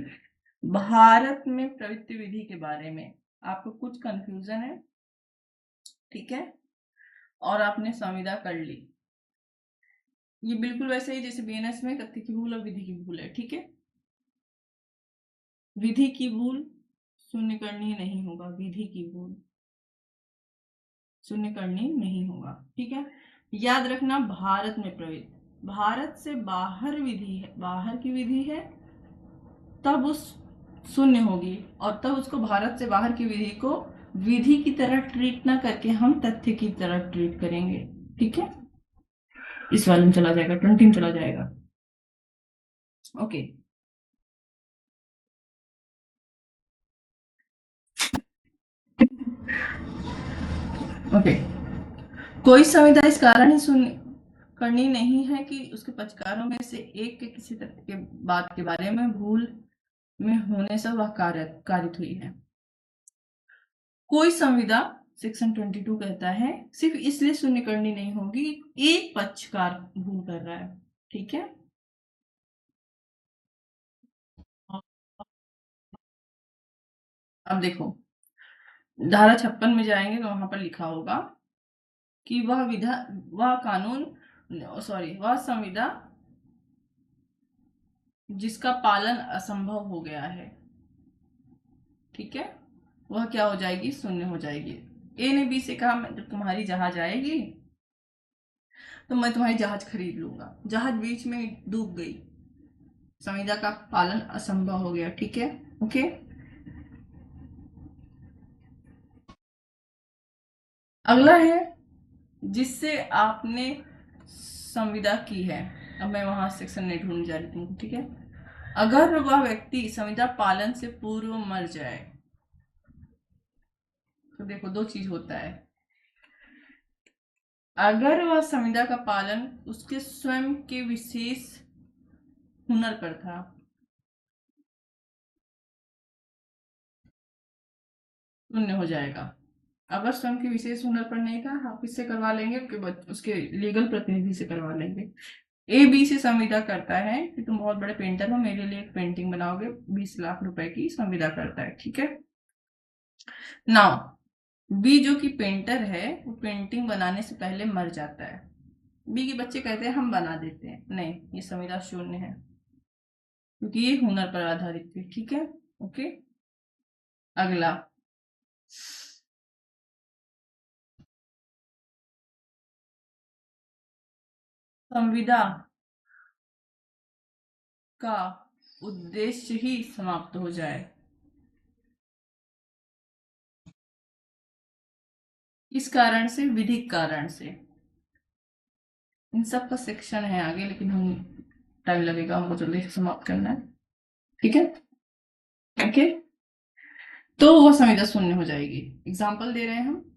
भारत में प्रवृत्ति विधि के बारे में आपको कुछ कंफ्यूजन है, ठीक है, और आपने संविदा कर ली, ये बिल्कुल वैसे ही जैसे बीएनएस में तथ्य की भूल और विधि की भूल है। ठीक है, विधि की भूल शून्य करनी नहीं होगा, विधि की भूल शून्य करनी नहीं होगा। ठीक है, याद रखना, भारत में प्रवृत्त, भारत से बाहर विधि है, बाहर की विधि है, तब उस शून्य होगी, और तब उसको भारत से बाहर की विधि को विधि की तरह ट्रीट ना करके हम तथ्य की तरह ट्रीट करेंगे। ठीक है, इस वाले में चला जाएगा, 20 में चला जाएगा। ओके, ओके, कोई संविदा इस कारण ही शून्य करनी नहीं है कि उसके पक्षकारों में से एक के किसी तथ्य के बात के बारे में भूल में होने से वह कारित हुई है। कोई संविदा सेक्शन 22 कहता है सिर्फ इसलिए शून्य करनी नहीं होगी एक पक्षकार भूल कर रहा है। ठीक है, अब देखो, धारा 56 में जाएंगे तो वहां पर लिखा होगा कि वह कानून वह संविदा जिसका पालन असंभव हो गया है, ठीक है, वह क्या हो जाएगी, शून्य हो जाएगी। ए ने बी से कहा जब तुम्हारी जहाज आएगी तो मैं तुम्हारी जहाज खरीद लूंगा, जहाज बीच में डूब गई, संविदा का पालन असंभव हो गया। ठीक है, ओके, अगला है जिससे आपने संविदा की है। अब मैं वहां सेक्शन नहीं ढूंढ जा रही हूँ। ठीक है, अगर वह व्यक्ति संविदा पालन से पूर्व मर जाए, तो देखो दो चीज होता है, अगर वह संविदा का पालन उसके स्वयं के विशेष हुनर पर था, शून्य हो जाएगा। अगर स्वयं के विशेष हुनर पर नहीं था, आप किससे करवा लेंगे, उसके लीगल प्रतिनिधि से करवा लेंगे। ए बी से संविदा करता है कि तुम बहुत बड़े पेंटर हो, मेरे लिए एक पेंटिंग बनाओगे, 20 लाख रुपए की संविदा करता है। ठीक है, नाउ बी जो कि पेंटर है, वो पेंटिंग बनाने से पहले मर जाता है। बी के बच्चे कहते हैं हम बना देते हैं, नहीं, ये संविदा शून्य है क्योंकि ये हुनर पर आधारित थी। ठीक है, ओके, अगला, संविदा का उद्देश्य ही समाप्त हो जाए, इस कारण से, विधिक कारण से। इन सब का सेक्शन है आगे, लेकिन हम टाइम लगेगा, हमको जल्दी से समाप्त करना है। ठीक है, ओके, तो वो संविदा शून्य हो जाएगी। एग्जाम्पल दे रहे हैं हम,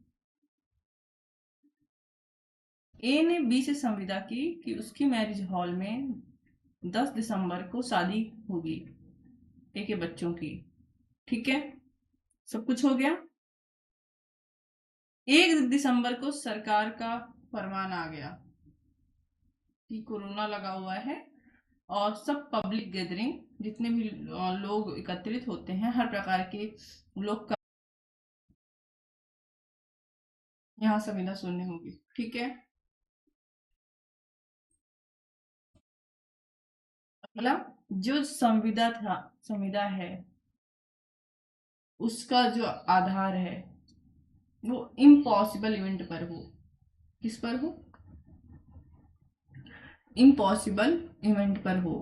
ए ने बी से संविदा की कि उसकी मैरिज हॉल में 10 दिसंबर को शादी होगी ए के बच्चों की। ठीक है, सब कुछ हो गया। 1 दिसंबर को सरकार का फरमान आ गया कि कोरोना लगा हुआ है और सब पब्लिक गैदरिंग, जितने भी लोग एकत्रित होते हैं, हर प्रकार के लोग का, यहाँ संविदा शून्य होगी। ठीक है, अगला, जो संविदा है उसका जो आधार है वो इम्पॉसिबल इवेंट पर हो। किस पर हो, इम्पॉसिबल इवेंट पर हो,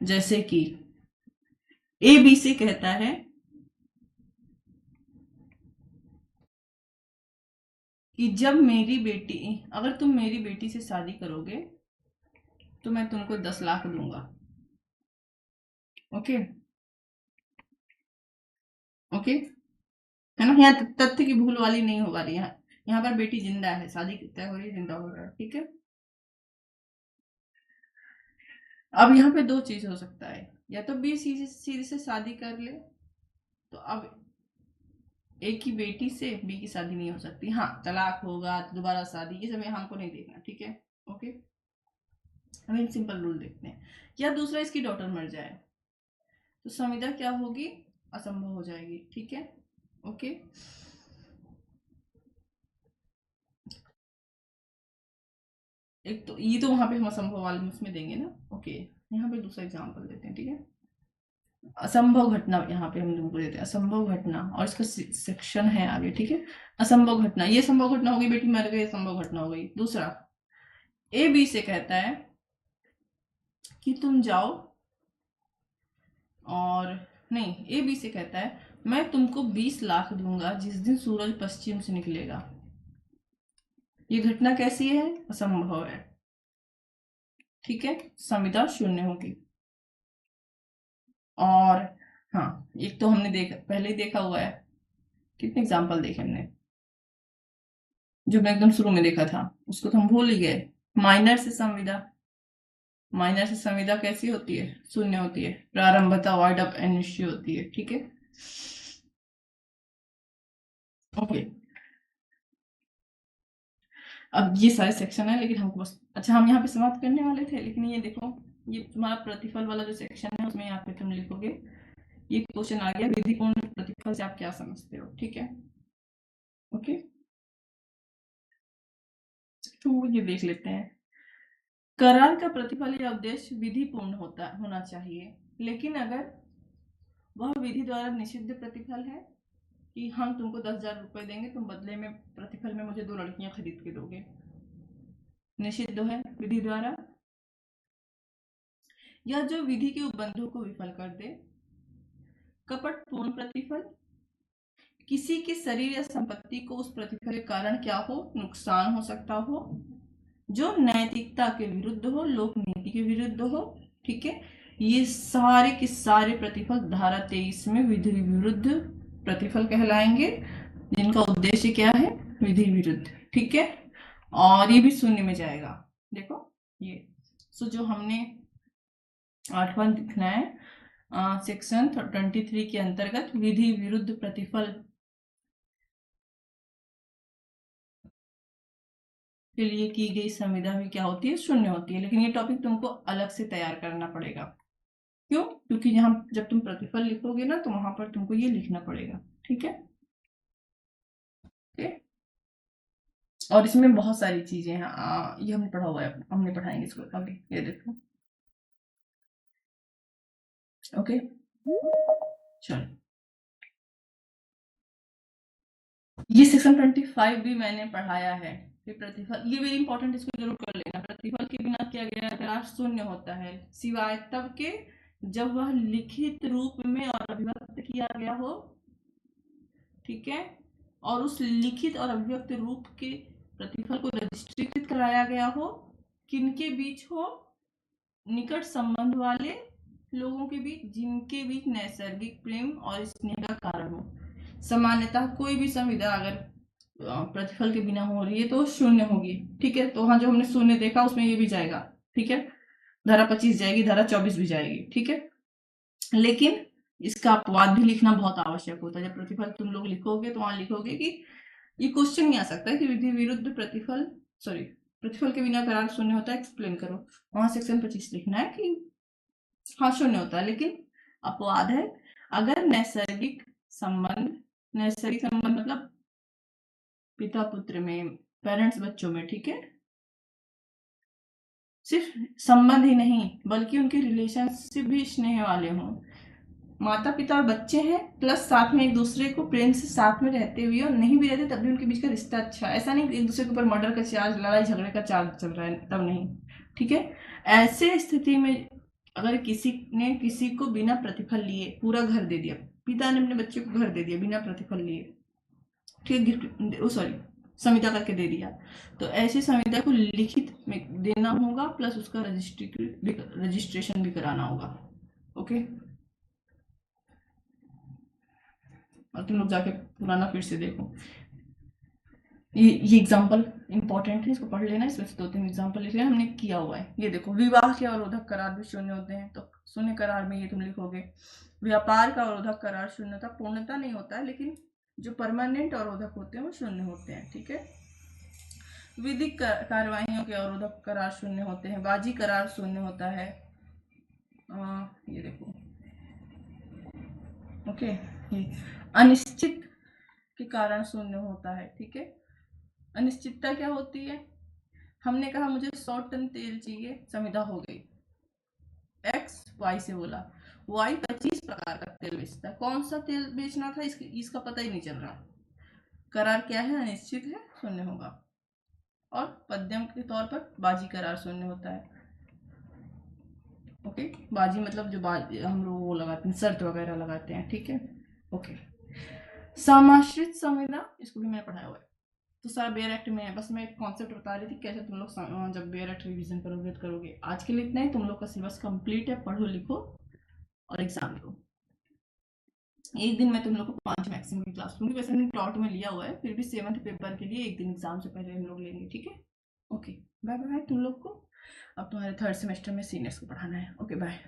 जैसे कि ए बी से कहता है कि जब मेरी बेटी, अगर तुम मेरी बेटी से शादी करोगे तो मैं तुमको 10 लाख दूंगा। ओके ओके, है ना। यहाँ तथ्य की भूल वाली नहीं होगा रही। यहाँ पर बेटी जिंदा है, शादी तय हो रही है, जिंदा हो रहा है, ठीक है। अब यहाँ पे दो चीज हो सकता है, या तो बी सीधे से शादी कर ले, तो अब ए की बेटी से बी की शादी नहीं हो सकती। हाँ, तलाक होगा, दोबारा शादी, ये सब हमको नहीं देखना, ठीक है। ओके, हम एक सिंपल रूल देखते हैं। या दूसरा, इसकी डॉटर मर जाए तो संविदा क्या होगी, असंभव हो जाएगी, ठीक है। ओके, एक तो ये तो वहां पे हम असंभव वाले उसमें देंगे ना। ओके, यहाँ पे दूसरा एग्जाम्पल देते हैं, ठीक है। असंभव घटना यहाँ पे हम तुमको देते हैं, असंभव घटना, और इसका सेक्शन है आगे, ठीक है। असंभव घटना, ये संभव घटना होगी, बेटी मर गई, असंभव घटना हो गई। दूसरा, ए बी से कहता है कि तुम जाओ, और नहीं, ए बी से कहता है मैं तुमको 20 लाख दूंगा जिस दिन सूरज पश्चिम से निकलेगा। ये घटना कैसी है, असंभव है, ठीक है। संविदा शून्य होगी। और हाँ, एक तो हमने देखा, पहले ही देखा हुआ है, कितने एग्जाम्पल देखे हमने, जो मैं एकदम शुरू में देखा था उसको तो हम भूल ही गए। माइनर से संविदा, माइनर से संविदा कैसी होती है, शून्य होती है, प्रारंभता वॉइड ऑफ एनिश्य होती है, ठीक है। ओके, अब ये सारे सेक्शन है, लेकिन हमको बस, अच्छा हम यहाँ पे समाप्त करने वाले थे, लेकिन ये देखो, ये तुम्हारा प्रतिफल वाला जो सेक्शन है उसमें यहाँ पे तुम लिखोगे, ये क्वेश्चन आ गया, विधिपूर्ण प्रतिफल से आप क्या समझते हो, ठीक है। ओके, तो ये देख लेते हैं। करार का प्रतिफल या उद्देश्य विधिपूर्ण होना चाहिए, लेकिन अगर वह विधि द्वारा निषिद्ध प्रतिफल है कि हम तुमको 10,000 रुपए देंगे, तुम बदले में प्रतिफल में मुझे 2 लड़कियां खरीद के दोगे, निषिद्ध है विधि द्वारा। या जो विधि के उपबंधों को विफल कर दे, कपट पूर्ण प्रतिफल, किसी के शरीर या संपत्ति को उस प्रतिफल के कारण क्या हो, नुकसान हो सकता हो, जो नैतिकता के विरुद्ध हो, लोक नीति के विरुद्ध हो, ठीक है। ये सारे के सारे प्रतिफल धारा 23 में विधि विरुद्ध प्रतिफल कहलाएंगे, जिनका उद्देश्य क्या है, विधि विरुद्ध, ठीक है। और ये भी शून्य में जाएगा, देखो ये। सो जो हमने 8वां लिखना है, सेक्शन 23 के अंतर्गत विधि विरुद्ध प्रतिफल के लिए की गई संविदा भी क्या होती है, शून्य होती है। लेकिन ये टॉपिक तुमको अलग से तैयार करना पड़ेगा, क्यों, क्योंकि यहाँ जब तुम प्रतिफल लिखोगे ना तो वहां पर तुमको ये लिखना पड़ेगा, ठीक है। और इसमें बहुत सारी चीजें हैं, ये हमने पढ़ा हुआ है, हमने पढ़ाएंगे इसको अभी, ये देखो। ओके, चलो, ये सेक्शन 25 भी मैंने पढ़ाया है। फिर प्रतिफल, ये वेरी इंपॉर्टेंट, इसको जरूर कर लेना। प्रतिफल के बिना किया गया करार शून्य होता है, सिवाय तब के जब वह लिखित रूप में और अभिव्यक्त किया गया हो, ठीक है। और उस लिखित और अभिव्यक्त रूप के प्रतिफल को रजिस्ट्रीकृत कराया गया हो, किनके बीच हो, निकट संबंध वाले लोगों के बीच, जिनके बीच नैसर्गिक प्रेम और स्नेह का कारण हो। सामान्यतः कोई भी संविदा अगर प्रतिफल के बिना हो रही है तो शून्य होगी, ठीक है। तो हाँ, जो हमने शून्य देखा उसमें ये भी जाएगा, ठीक है। धारा 25 जाएगी, धारा 24 भी जाएगी, ठीक है। लेकिन इसका अपवाद भी लिखना बहुत आवश्यक होता है। जब प्रतिफल तुम लोग लिखोगे तो वहां लिखोगे कि ये क्वेश्चन नहीं आ सकता है कि विधि विरुद्ध प्रतिफल, सॉरी, प्रतिफल के बिना करार शून्य होता है, एक्सप्लेन करो। वहां सेक्शन 25 लिखना है कि हाँ शून्य होता है, लेकिन अपवाद है अगर नैसर्गिक संबंध, नैसर्गिक संबंध मतलब पिता पुत्र में, पेरेंट्स बच्चों में, ठीक है। सिर्फ संबंध ही नहीं बल्कि उनके रिलेशनशिप भी स्नेह वाले हों, माता पिता और बच्चे हैं, प्लस साथ में एक दूसरे को प्रेम से साथ में रहते हुए, और नहीं भी रहते तब भी उनके बीच का रिश्ता अच्छा, ऐसा नहीं एक दूसरे के ऊपर मर्डर का चार्ज, लड़ाई झगड़े का चार्ज चल रहा है, तब नहीं, ठीक है। ऐसे स्थिति में अगर किसी ने किसी को बिना प्रतिफल लिए पूरा घर दे दिया, पिता ने अपने बच्चे को घर दे दिया बिना प्रतिफल लिए, ठीक, गिफ्ट, सॉरी, संविदा करके दे दिया, तो ऐसी संविदा को लिखित में देना होगा, प्लस उसका रजिस्ट्रेशन भी कराना होगा। ओके, और तुम लोग जाके पुराना फिर से देखो। ये एग्जाम्पल इंपॉर्टेंट है, इसको पढ़ लेना। इसमें से 2-3 एग्जाम्पल लिख लेना, हमने किया हुआ है। ये देखो, विवाह के अवरोधक करार भी शून्य होते हैं, तो शून्य करार में ये तुम लिखोगे। व्यापार का अवरोधक करार शून्यता पूर्णता नहीं होता है, लेकिन जो परमानेंट अवरोधक होते हैं वो शून्य होते हैं, ठीक है। विधिक कार्यवाहियों के अवरोधक करार शून्य होते हैं। बाजी करार शून्य होता है। ये देखो, ओके, ये अनिश्चित के कारण शून्य होता है, ठीक है। अनिश्चितता क्या होती है? हमने कहा मुझे 100 टन तेल चाहिए, संविदा हो गई, एक्स वाई से बोला, वाई 25 प्रकार का तेल बेचता है, कौन सा तेल बेचना था इसका पता ही नहीं चल रहा। करार क्या है? अनिश्चित है, शून्य होगा। और पद्यम के तौर पर बाजी करार शून्य होता है। ओके, बाजी मतलब जो हम लोग वो लगाते हैं, शर्त वगैरह लगाते हैं, ठीक है। ओके, समाश्रित संविदा, इसको भी मैंने पढ़ाया हुआ है, तो सारा बेयर एक्ट में है। बस मैं एक कॉन्सेप्ट बता रही थी कैसे तुम लोग जब बेयर एक्ट रिवीजन करोगे तो करोगे। आज के लिए इतना ही, तुम लोग का सिलेबस कंप्लीट है, पढ़ो लिखो और एग्जाम दो। एक दिन मैं तुम लोग को 5 मैक्सिमम की क्लास लूंगी, वैसे मैंने टॉट में लिया हुआ है, फिर भी 7th पेपर के लिए एक दिन एग्जाम से पहले हम लोग लेंगे, ठीक है। ओके, बाय बाय तुम लोग को। अब तुम्हारे 3rd सेमेस्टर में सीनियर्स को पढ़ाना है। Okay, bye.